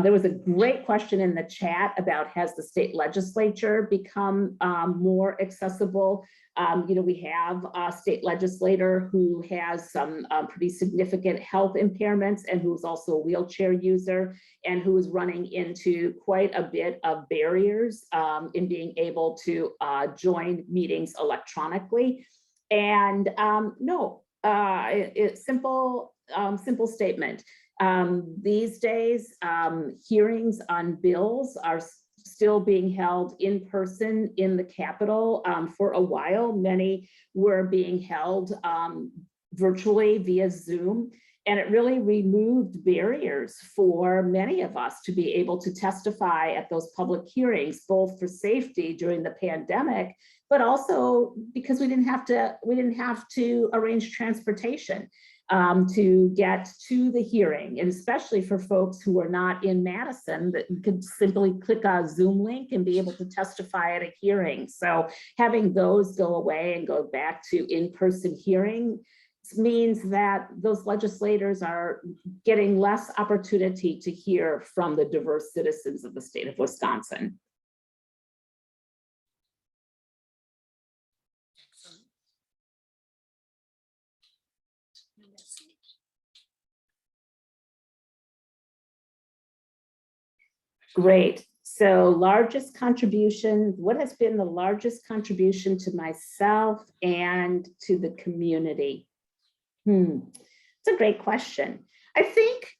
There was a great question in the chat about, has the state legislature become more accessible? We have a state legislator who has some pretty significant health impairments, and who's also a wheelchair user, and who is running into quite a bit of barriers in being able to join meetings electronically. And it's simple statement. These days, hearings on bills are still being held in person in the Capitol. For a while, many were being held virtually via Zoom, and it really removed barriers for many of us to be able to testify at those public hearings, both for safety during the pandemic, but also because we didn't have to arrange transportation to get to the hearing, and especially for folks who are not in Madison, that you could simply click a Zoom link and be able to testify at a hearing. So having those go away and go back to in-person hearing means that those legislators are getting less opportunity to hear from the diverse citizens of the state of Wisconsin. Great. So largest contribution, what has been the largest contribution to myself and to the community? It's a great question. I think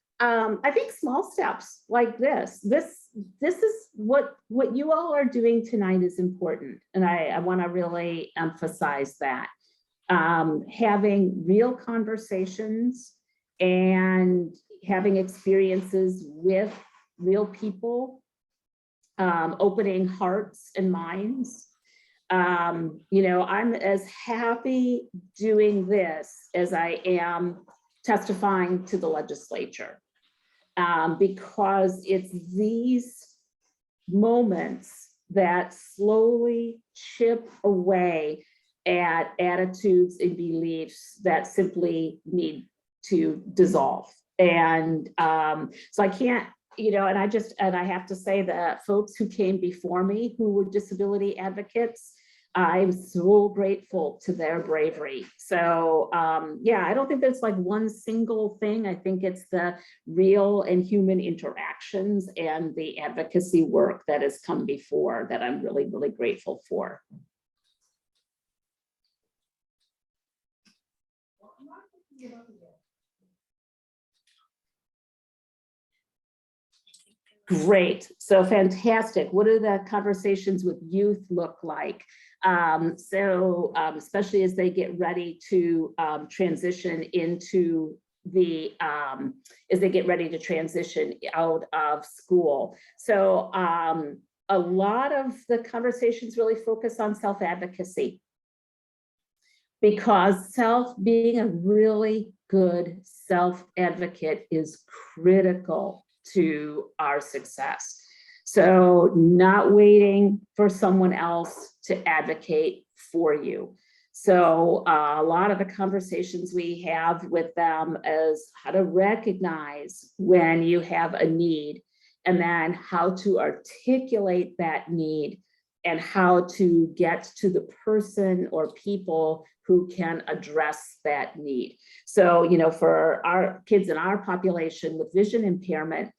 small steps like this is what you all are doing tonight is important. And I want to really emphasize that. Having real conversations and having experiences with real people, opening hearts and minds. You know, I'm as happy doing this as I am testifying to the legislature, because it's these moments that slowly chip away at attitudes and beliefs that simply need to dissolve. And so I can't, you know, and I have to say that folks who came before me who were disability advocates, I'm so grateful to their bravery. So yeah, I don't think there's like one single thing. I think it's the real and human interactions and the advocacy work that has come before that I'm really, really grateful for. Great, so fantastic. What do the conversations with youth look like? Especially as they get ready to transition into the, as they get ready to transition out of school. So a lot of the conversations really focus on self-advocacy, because being a really good self-advocate is critical to our success. So not waiting for someone else to advocate for you. So a lot of the conversations we have with them is how to recognize when you have a need, and then how to articulate that need and how to get to the person or people who can address that need. So, you know, for our kids in our population with vision impairment,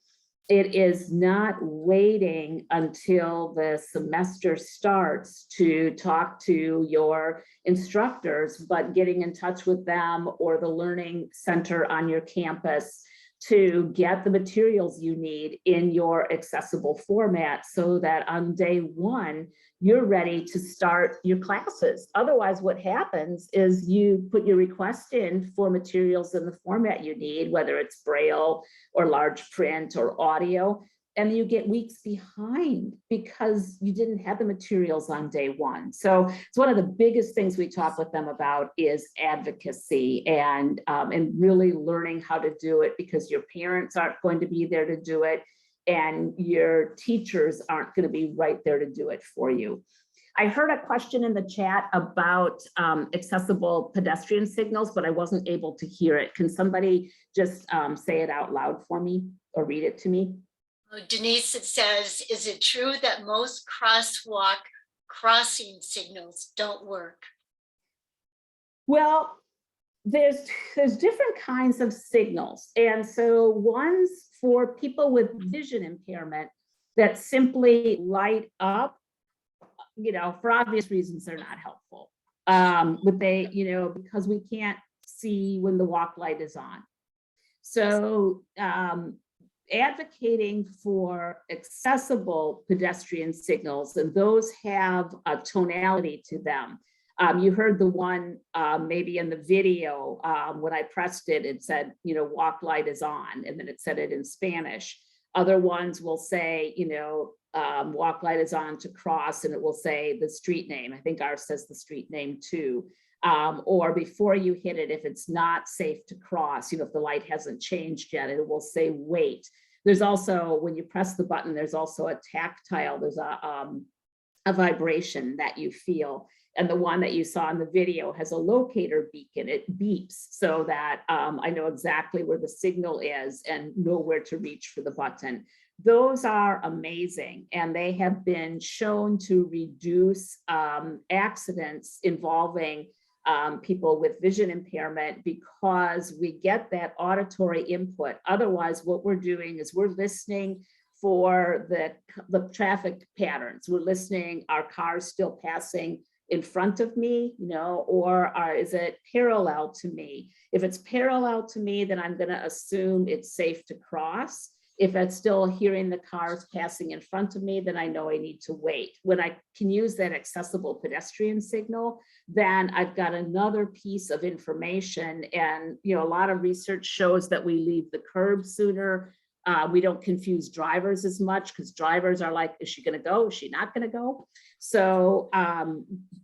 it is not waiting until the semester starts to talk to your instructors, but getting in touch with them or the learning center on your campus to get the materials you need in your accessible format, so that on day one, you're ready to start your classes. Otherwise, what happens is you put your request in for materials in the format you need, whether it's Braille or large print or audio, and you get weeks behind because you didn't have the materials on day one. So it's one of the biggest things we talk with them about is advocacy and really learning how to do it, because your parents aren't going to be there to do it, and your teachers aren't going to be right there to do it for you. I heard a question in the chat about accessible pedestrian signals, but I wasn't able to hear it. Can somebody just say it out loud for me or read it to me? Denise, it says, is it true that most crosswalk crossing signals don't work? Well, there's different kinds of signals. And so ones for people with vision impairment that simply light up, you know, for obvious reasons, they're not helpful. But they, you know, because we can't see when the walk light is on. So advocating for accessible pedestrian signals, and those have a tonality to them. You heard the one maybe in the video, when I pressed it, it said, you know, walk light is on, and then it said it in Spanish. Other ones will say, you know, walk light is on to cross, and it will say the street name. I think ours says the street name too. Or before you hit it, if it's not safe to cross, you know, if the light hasn't changed yet, it will say wait. There's also, when you press the button, there's also a tactile, there's a vibration that you feel. And the one that you saw in the video has a locator beacon. It beeps so that I know exactly where the signal is and know where to reach for the button. Those are amazing, and they have been shown to reduce accidents involving people with vision impairment, because we get that auditory input. Otherwise, what we're doing is we're listening for the traffic patterns. We're listening, are cars still passing in front of me, you know, or is it parallel to me? If it's parallel to me, then I'm going to assume it's safe to cross. If I'm still hearing the cars passing in front of me, then I know I need to wait. When I can use that accessible pedestrian signal, then I've got another piece of information. And, you know, a lot of research shows that we leave the curb sooner. We don't confuse drivers as much because drivers are like, is she going to go? Is she not going to go? So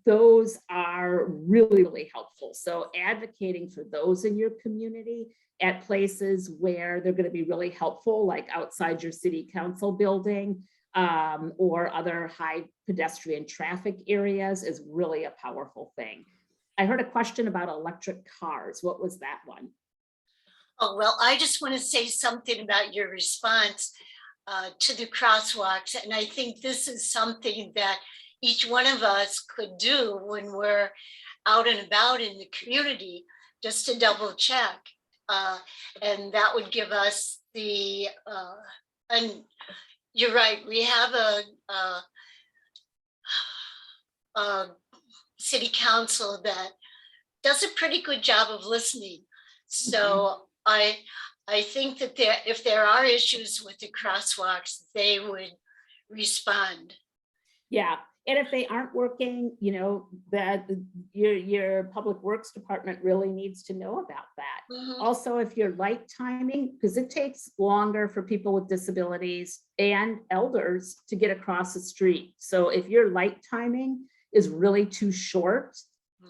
those are really, really helpful. So advocating for those in your community at places where they're going to be really helpful, like outside your city council building or other high pedestrian traffic areas, is really a powerful thing. I heard a question about electric cars. What was that one? Oh, well, I just want to say something about your response to the crosswalks. And I think this is something that each one of us could do when we're out and about in the community, just to double check. And that would give us the, and you're right, we have a city council that does a pretty good job of listening. So I think that if there are issues with the crosswalks, they would respond. Yeah, and if they aren't working, you know, that your public works department really needs to know about that. Also, if you're light timing, because it takes longer for people with disabilities and elders to get across the street. So if your light timing is really too short,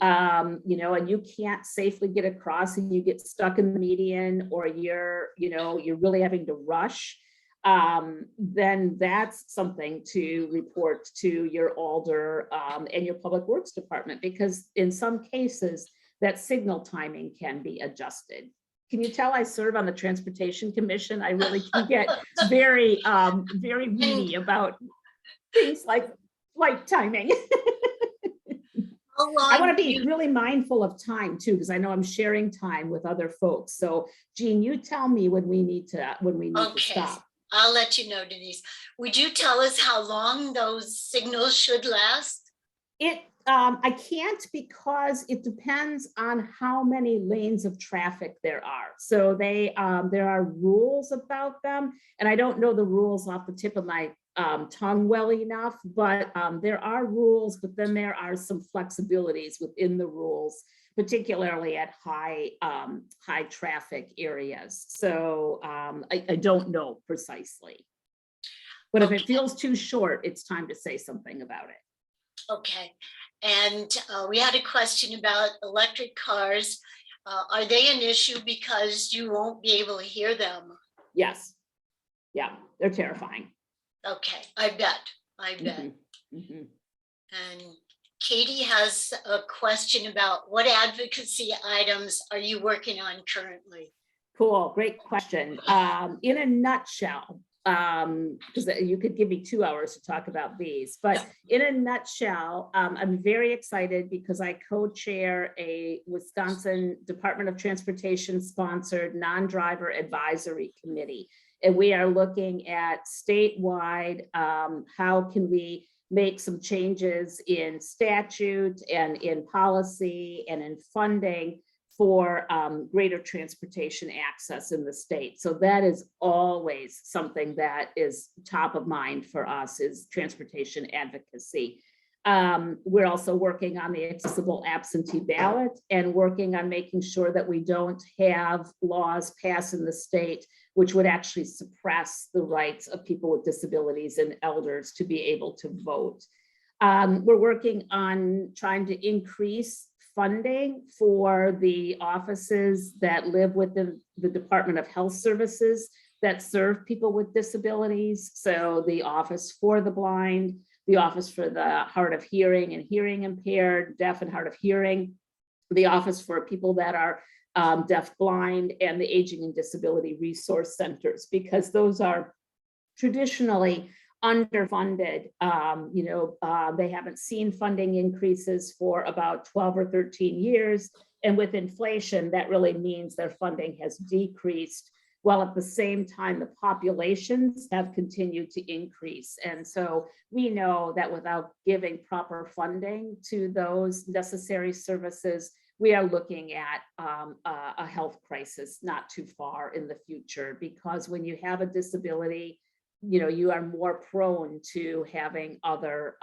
you know, and you can't safely get across and you get stuck in the median, or you're really having to rush, then that's something to report to your alder and your public works department, because in some cases that signal timing can be adjusted. Can you tell I serve on the Transportation Commission? I really can get very weedy about things like light timing. I want to be really mindful of time too, because I know I'm sharing time with other folks. So Jean, you tell me when we need to stop. I'll let you know, Denise. Would you tell us how long those signals should last? I can't, because it depends on how many lanes of traffic there are. So there are rules about them, and I don't know the rules off the tip of my tongue well enough, but there are rules, but then there are some flexibilities within the rules, particularly at high traffic areas. So I don't know precisely, but if it feels too short, it's time to say something about it. Okay, and we had a question about electric cars. Are they an issue because you won't be able to hear them? Yes, yeah, they're terrifying. Okay, I bet. And Katie has a question about what advocacy items are you working on currently? Cool, great question. In a nutshell, because you could give me 2 hours to talk about these, but in a nutshell, I'm very excited because I co-chair a Wisconsin Department of Transportation sponsored non-driver advisory committee. And we are looking at statewide, how can we make some changes in statute and in policy and in funding for greater transportation access in the state. So that is always something that is top of mind for us, is transportation advocacy. We're also working on the accessible absentee ballot and working on making sure that we don't have laws passed in the state which would actually suppress the rights of people with disabilities and elders to be able to vote. We're working on trying to increase funding for the offices that live within the Department of Health Services that serve people with disabilities. So the Office for the Blind, the Office for the Hard of Hearing and Hearing Impaired, Deaf and Hard of Hearing, the Office for people that are deaf, blind, and the Aging and Disability Resource Centers, because those are traditionally underfunded. They haven't seen funding increases for about 12 or 13 years. And with inflation, that really means their funding has decreased, while at the same time, the populations have continued to increase. And so we know that without giving proper funding to those necessary services, we are looking at a health crisis not too far in the future, because when you have a disability, you are more prone to having other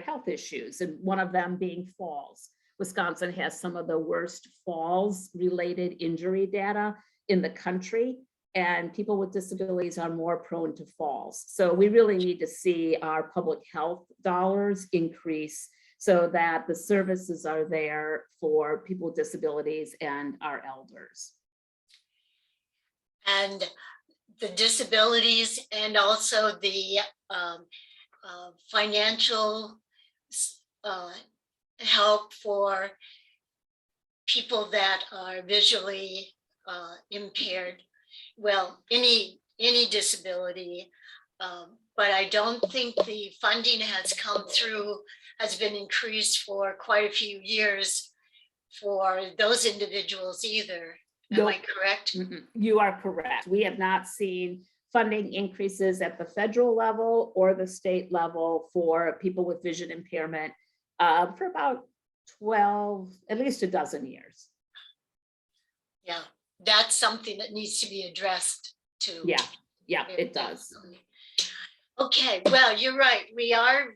health issues, and one of them being falls. Wisconsin has some of the worst falls related injury data in the country. and people with disabilities are more prone to falls. So we really need to see our public health dollars increase so that the services are there for people with disabilities and our elders. And the disabilities and also the financial help for people that are visually impaired. Well, any disability, but I don't think the funding has come through, has been increased for quite a few years for those individuals either. Am I Nope. correct? You are correct. We have not seen funding increases at the federal level or the state level for people with vision impairment for about 12, at least a dozen years. Yeah, that's something that needs to be addressed too. Yeah, it does. Okay, well, you're right. We are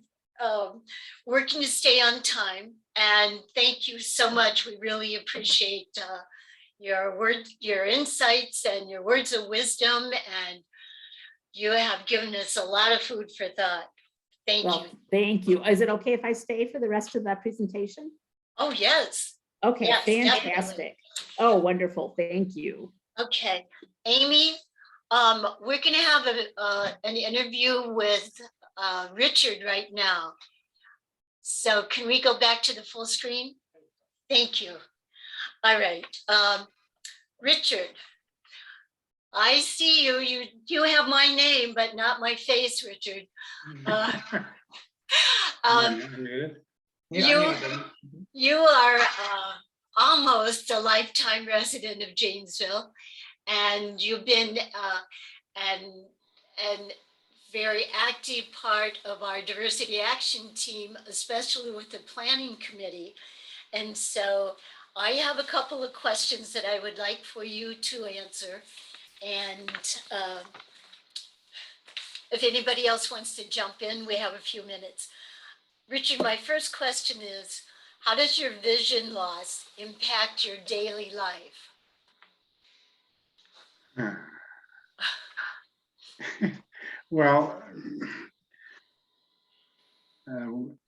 working to stay on time, and thank you so much. We really appreciate your insights and your words of wisdom, and you have given us a lot of food for thought. Thank you. Thank you. Is it okay if I stay for the rest of that presentation? Oh, yes. Okay, Yes, fantastic. definitely. Oh, wonderful. Thank you. Okay, Amy, we're going to have an interview with Richard right now. So can we go back to the full screen? Thank you. All right. Richard, I see you. You have my name, but not my face, Richard. You are almost a lifetime resident of Janesville, and you've been and very active part of our diversity action team, especially with the planning committee. And so I have a couple of questions that I would like for you to answer. And if anybody else wants to jump in, we have a few minutes. Richard, my first question is, how does your vision loss impact your daily life? Well, am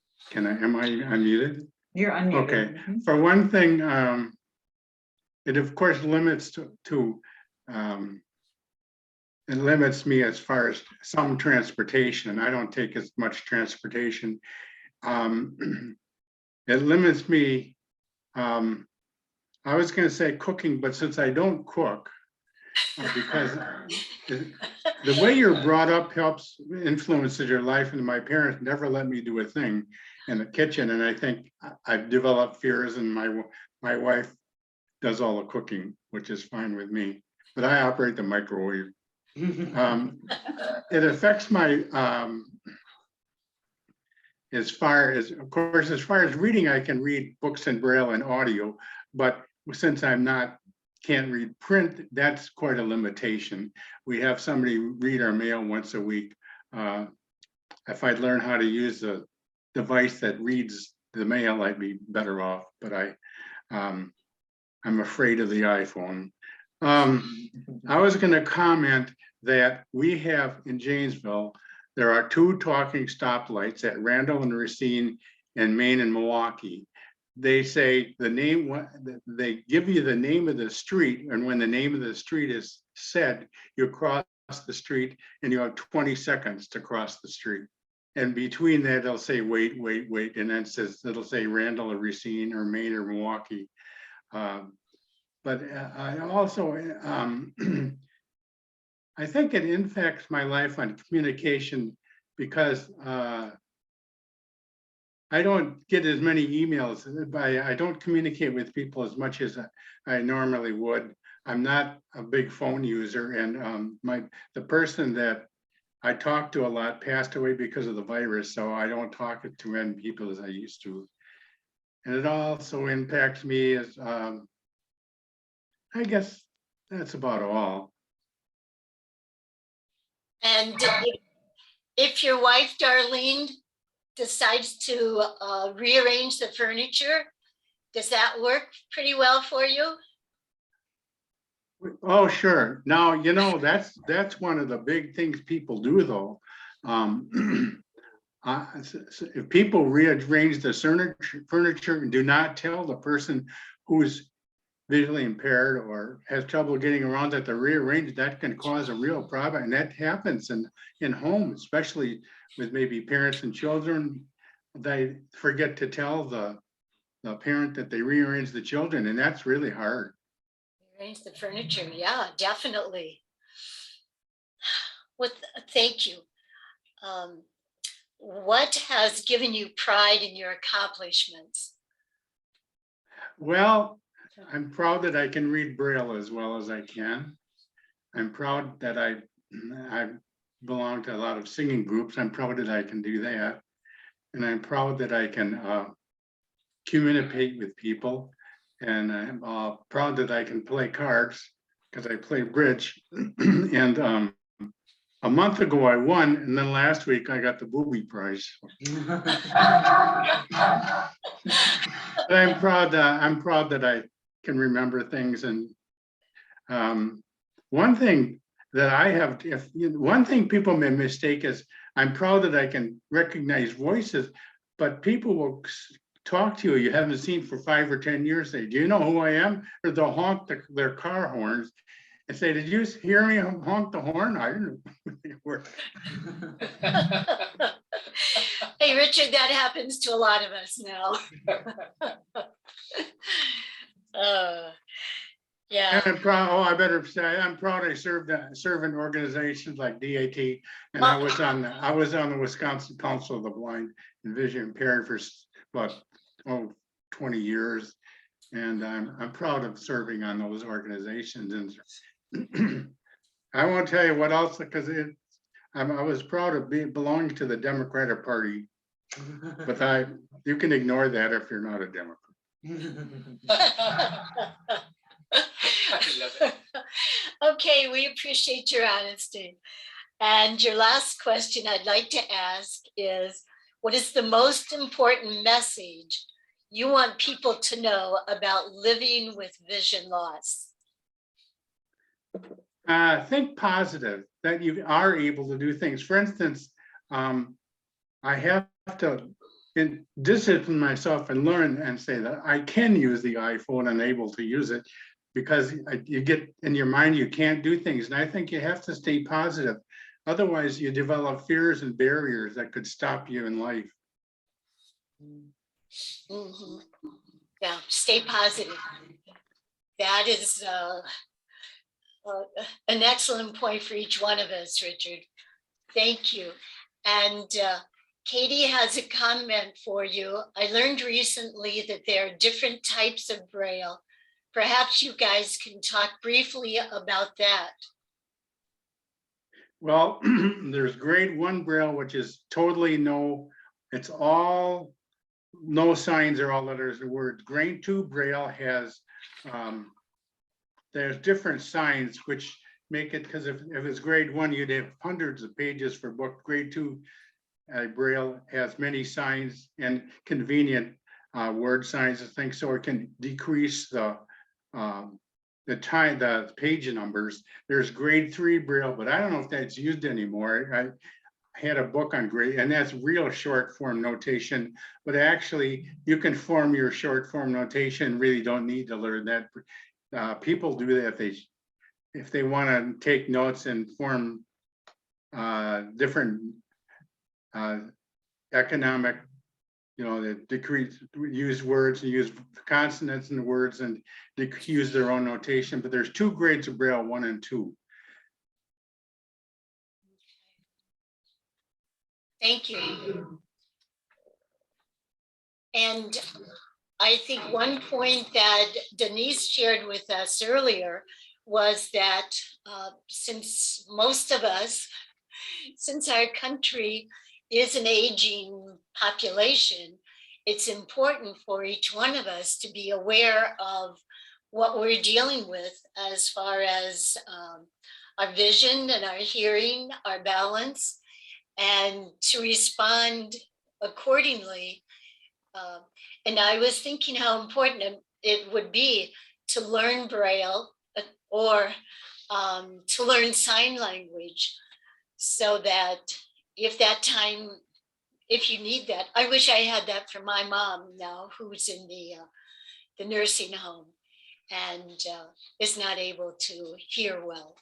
I unmuted? You're unmuted. Okay, for one thing, it of course limits it limits me as far as some transportation. I don't take as much transportation. It limits me, I was gonna say cooking, but since I don't cook, because the way you're brought up influences your life, and my parents never let me do a thing in the kitchen, and I think I've developed fears, and my wife does all the cooking, which is fine with me, but I operate the microwave. It affects my as far as reading, I can read books in Braille and audio, but since can't read print, that's quite a limitation. We have somebody read our mail once a week. If I'd learn how to use a device that reads the mail, I'd be better off, but I'm afraid of the iPhone. I was going to comment that we have in Janesville, there are 2 talking stoplights at Randall and Racine and Main and Milwaukee. They say the name, they give you the name of the street, and when the name of the street is said, you cross the street and you have 20 seconds to cross the street. And between that, they'll say, wait, wait, wait. And then it'll say Randall or Racine or Main or Milwaukee. But I also, I think it impacts my life on communication because I don't get as many emails. I don't communicate with people as much as I normally would. I'm not a big phone user, and the person that I talked to a lot passed away because of the virus, so I don't talk to as many people as I used to. And it also impacts me as, I guess that's about all. And if your wife, Darlene, decides to rearrange the furniture, does that work pretty well for you? Oh, sure. Now, you know, that's one of the big things people do though. If people rearrange the furniture and do not tell the person who's visually impaired or has trouble getting around that they're rearranged, that can cause a real problem. And that happens in homes, especially with maybe parents and children. They forget to tell the parent that they rearrange the children, and that's really hard. Arrange the furniture, yeah, definitely. Thank you. What has given you pride in your accomplishments? Well, I'm proud that I can read Braille as well as I can. I'm proud that I belong to a lot of singing groups. I'm proud that I can do that. And I'm proud that I can communicate with people. And I'm proud that I can play cards because I play bridge. And a month ago I won, and then last week I got the booby prize. But I'm proud that I can remember things. And one thing that I have, one thing people may mistake is I'm proud that I can recognize voices, but people will talk to you haven't seen for 5 or 10 years. Say, do you know who I am? Or they'll honk their car horns and say, did you hear me honk the horn? I don't know. Hey, Richard, that happens to a lot of us now. Yeah. And I'm proud, I better say, I'm proud I serve in organizations like DAT, and I was on the Wisconsin Council of the Blind and Vision Impaired for about 20 years. And I'm proud of serving on those organizations. And I won't tell you what else, because I was proud of belonging to the Democratic Party, but you can ignore that if you're not a Democrat. Okay, we appreciate your honesty. And your last question I'd like to ask is, what is the most important message you want people to know about living with vision loss? Think positive, that you are able to do things. For instance, I have to discipline myself and learn and say that I can use the iPhone and able to use it, because you get in your mind you can't do things. And I think you have to stay positive. Otherwise, you develop fears and barriers that could stop you in life. Mm-hmm. Yeah, stay positive. That is an excellent point for each one of us, Richard. Thank you. And Katie has a comment for you. I learned recently that there are different types of Braille. Perhaps you guys can talk briefly about that. Well, there's grade 1 Braille, which is totally it's all no signs or all letters and words. Grade 2 Braille has, there's different signs which make it, because if it's grade 1, you'd have hundreds of pages for book. Grade 2 Braille has many signs and convenient word signs and things, so it can decrease the page numbers. There's grade 3 Braille, but I don't know if that's used anymore. I had a book on grade, and that's real short form notation, but actually you can form your short form notation, really don't need to learn that. People do that if they want to take notes and form different economic, use words and use consonants in the words and use their own notation. But there's 2 grades of Braille, 1 and 2. Thank you. And I think one point that Denise shared with us earlier was that since most of us, since our country is an aging population, it's important for each one of us to be aware of what we're dealing with as far as our vision and our hearing, our balance, and to respond accordingly. And I was thinking how important it would be to learn Braille or to learn sign language, so that if you need that. I wish I had that for my mom now, who's in the nursing home and is not able to hear well.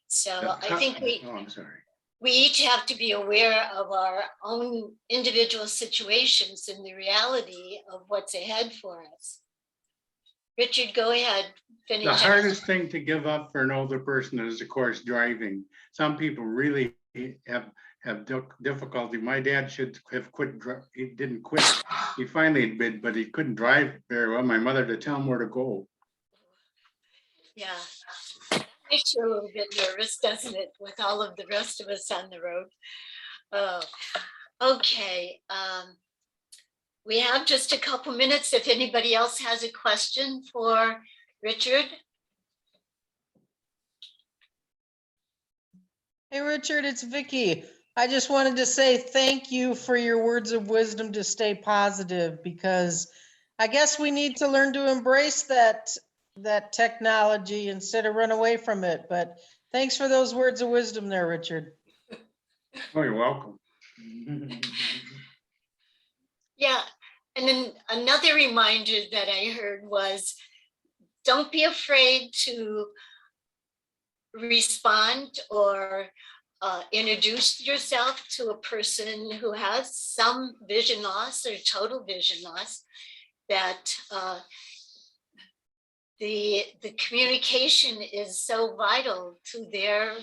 So I think Oh, I'm sorry. we each have to be aware of our own individual situations and the reality of what's ahead for us. Richard, go ahead. Finish. The up. hardest thing to give up for an older person is, of course, driving. Some people really have difficulty. My dad should have quit. He didn't quit. He finally did, but he couldn't drive very well. My mother to tell him where to go. Yeah, makes you a little bit nervous, doesn't it, with all of the rest of us on the road? Oh, okay. We have just a couple minutes if anybody else has a question for Richard. Hey, Richard, it's Vicky. I just wanted to say thank you for your words of wisdom to stay positive, because I guess we need to learn to embrace that technology instead of run away from it. But thanks for those words of wisdom there, Richard. Oh, you're welcome. Yeah, and then another reminder that I heard was, don't be afraid to respond or introduce yourself to a person who has some vision loss or total vision loss, that the communication is so vital to their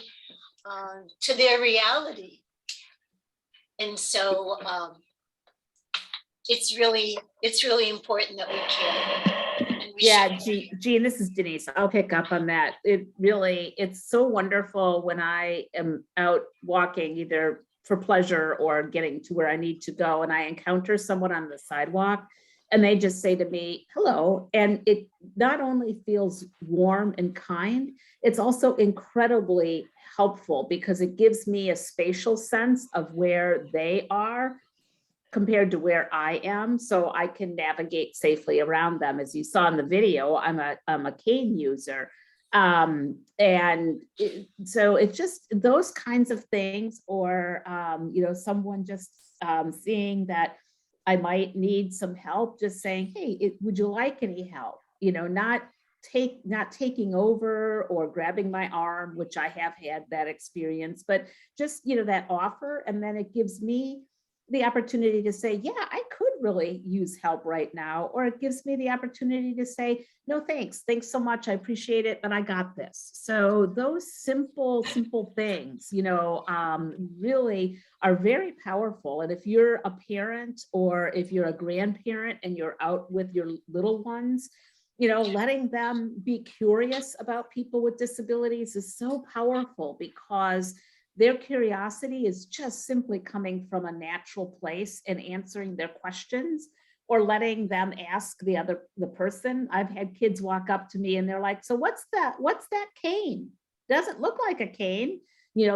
reality. And so it's really important that we care. Yeah, Jean, this is Denise. I'll pick up on that. It's so wonderful when I am out walking, either for pleasure or getting to where I need to go, and I encounter someone on the sidewalk and they just say to me, hello. And it not only feels warm and kind, it's also incredibly helpful because it gives me a spatial sense of where they are compared to where I am, so I can navigate safely around them. As you saw in the video, I'm a cane user. So it's just those kinds of things, or someone just seeing that I might need some help, just saying, hey, would you like any help? Not taking over or grabbing my arm, which I have had that experience, but just, that offer. And then it gives me the opportunity to say, yeah, I could really use help right now. Or it gives me the opportunity to say, no, thanks so much. I appreciate it, but I got this. So those simple things, really are very powerful. And if you're a parent or if you're a grandparent and you're out with your little ones, letting them be curious about people with disabilities is so powerful, because their curiosity is just simply coming from a natural place and answering their questions, or letting them ask the person. I've had kids walk up to me and they're like, so what's that cane? Doesn't look like a cane,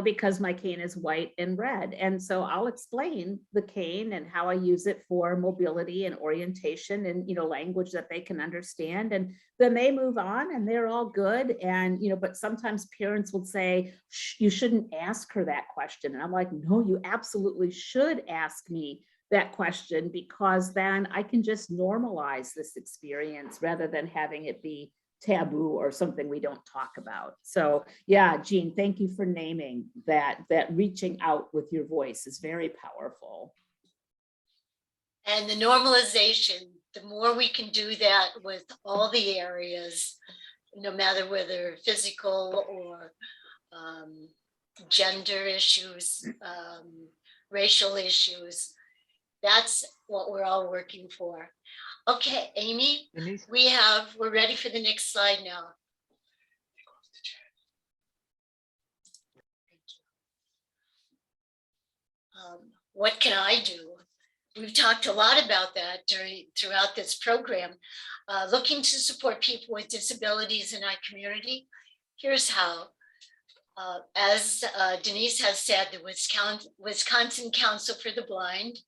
because my cane is white and red. And so I'll explain the cane and how I use it for mobility and orientation and, language that they can understand. And then they move on and they're all good. And, but sometimes parents will say, you shouldn't ask her that question. And I'm like, no, you absolutely should ask me that question, because then I can just normalize this experience rather than having it be taboo or something we don't talk about. So yeah, Jean, thank you for naming that reaching out with your voice is very powerful. And the normalization, the more we can do that with all the areas, no matter whether physical or gender issues, racial issues, that's what we're all working for. Okay, Amy, we're ready for the next slide now. What can I do? We've talked a lot about that throughout this program. Looking to support people with disabilities in our community. Here's how. As Denise has said, the Wisconsin Council for the Blind,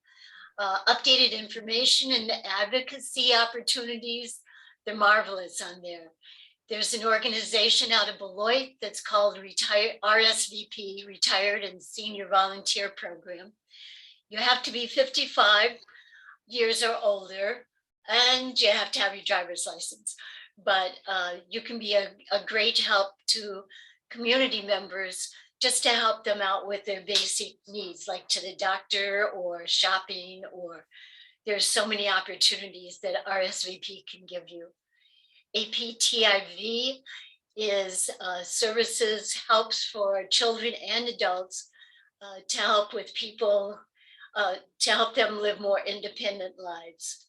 updated information and advocacy opportunities, they're marvelous on there. There's an organization out of Beloit that's called RSVP, Retired and Senior Volunteer Program. You have to be 55 years or older, and you have to have your driver's license. But you can be a great help to community members just to help them out with their basic needs, like to the doctor or shopping, or there's so many opportunities that RSVP can give you. APTIV is services, helps for children and adults to help with people, to help them live more independent lives.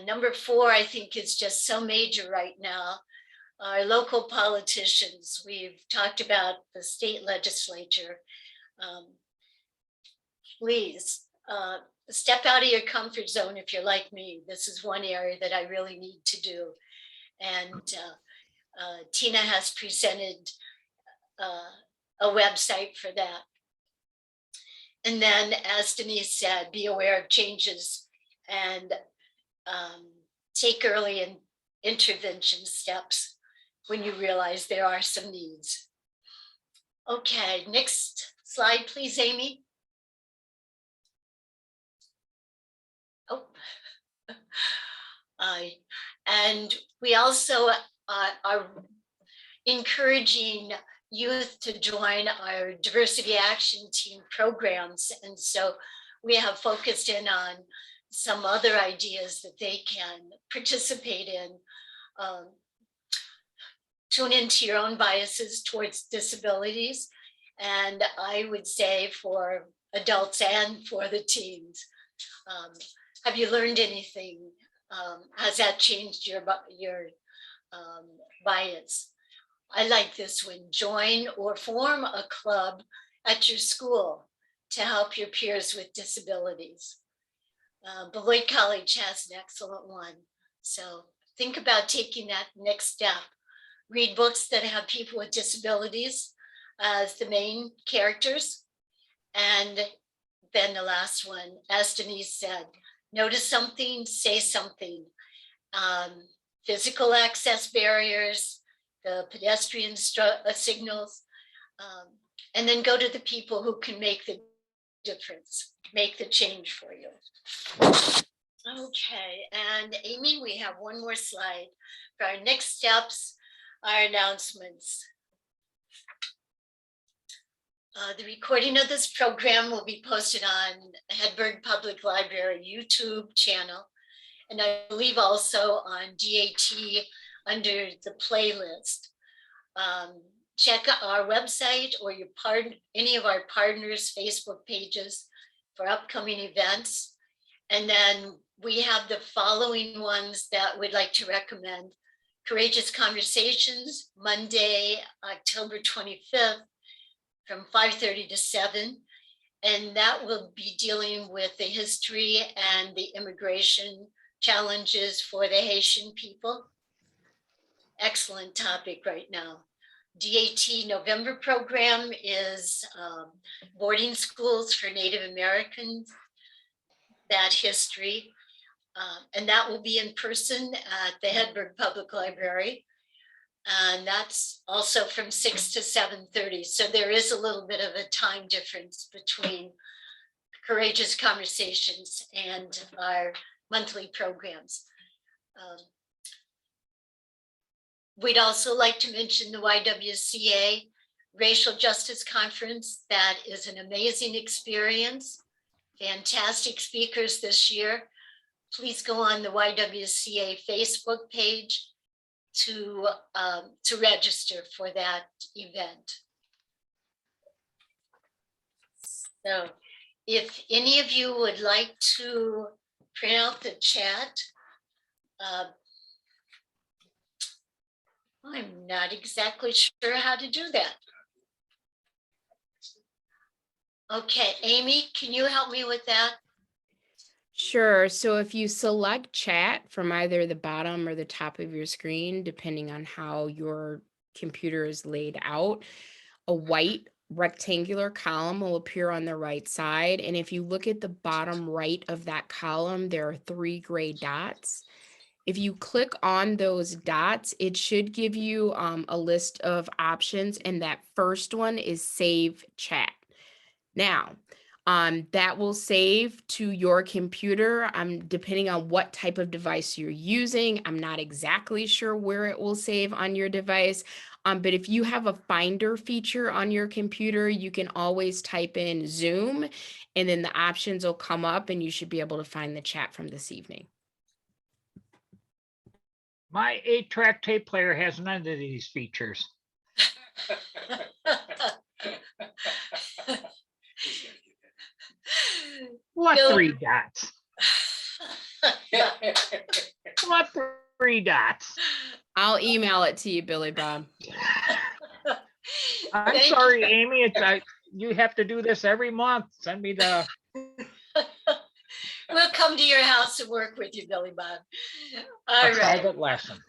Number 4, I think, is just so major right now. Our local politicians, we've talked about the state legislature. Please step out of your comfort zone if you're like me. This is one area that I really need to do. And Tina has presented a website for that. And then, as Denise said, be aware of changes and take early intervention steps when you realize there are some needs. Okay, next slide, please, Amy. Oh, and we also are encouraging youth to join our diversity action team programs. And so we have focused in on some other ideas that they can participate in. Tune into your own biases towards disabilities. And I would say for adults and for the teens, have you learned anything? Has that changed your bias? I like this one. Join or form a club at your school to help your peers with disabilities. Beloit College has an excellent one. So think about taking that next step. Read books that have people with disabilities as the main characters. And then the last one, as Denise said, notice something, say something. Physical access barriers, the pedestrian signals, and then go to the people who can make the difference, make the change for you. Okay, and Amy, we have one more slide for our next steps, our announcements. The recording of this program will be posted on Hedberg Public Library YouTube channel, and I believe also on DAT under the playlist. Check our website or any of our partners' Facebook pages for upcoming events. And then we have the following ones that we'd like to recommend. Courageous Conversations, Monday, October 25th, from 5:30 to 7. And that will be dealing with the history and the immigration challenges for the Haitian people. Excellent topic right now. DAT November program is boarding schools for Native Americans, that history. And that will be in person at the Hedberg Public Library. And that's also from 6 to 7:30. So there is a little bit of a time difference between Courageous Conversations and our monthly programs. We'd also like to mention the YWCA Racial Justice Conference. That is an amazing experience. Fantastic speakers this year. Please go on the YWCA Facebook page to register for that event. So if any of you would like to print out the chat, I'm not exactly sure how to do that. Okay, Amy, can you help me with that? Sure. So if you select chat from either the bottom or the top of your screen, depending on how your computer is laid out, a white rectangular column will appear on the right side. And if you look at the bottom right of that column, there are 3 gray dots. If you click on those dots, it should give you a list of options, and that first one is Save Chat. Now, that will save to your computer, depending on what type of device you're using. I'm not exactly sure where it will save on your device, but if you have a Finder feature on your computer, you can always type in Zoom, and then the options will come up, and you should be able to find the chat from this evening. My 8-track tape player has none of these features. What Bill- 3 dots? What 3 dots? I'll email it to you, Billy Bob. I'm Thank sorry, you. Amy. It's you have to do this every month. Send me the. We'll come to your house and work with you, Billy Bob. All A right. private lesson.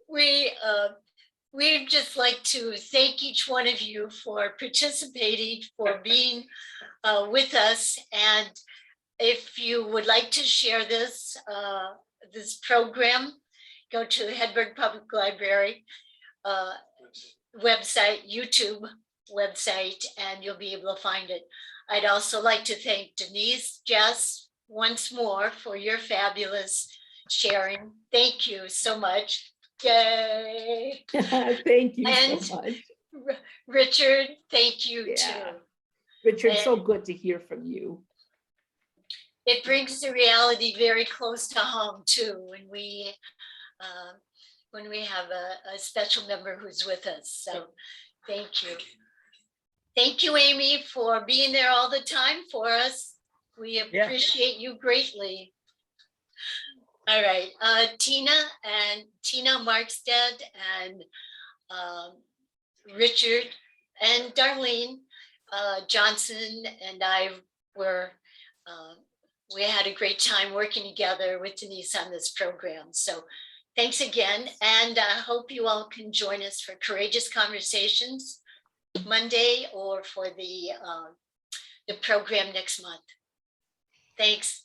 We'd just like to thank each one of you for participating, for being with us. And if you would like to share this program, go to the Hedberg Public Library website, YouTube website, and you'll be able to find it. I'd also like to thank Denise Jess once more for your fabulous sharing. Thank you so much. Yay. Thank you And so much. Richard, thank you Yeah. too. Richard, so good to hear from you. It brings the reality very close to home too when we have a special member who's with us. So thank you. Thank you, Amy, for being there all the time for us. We appreciate you greatly. All right, Tina Markstead and Richard and Darlene Johnson and I we had a great time working together with Denise on this program. So thanks again. And I hope you all can join us for Courageous Conversations Monday or for the program next month. Thanks.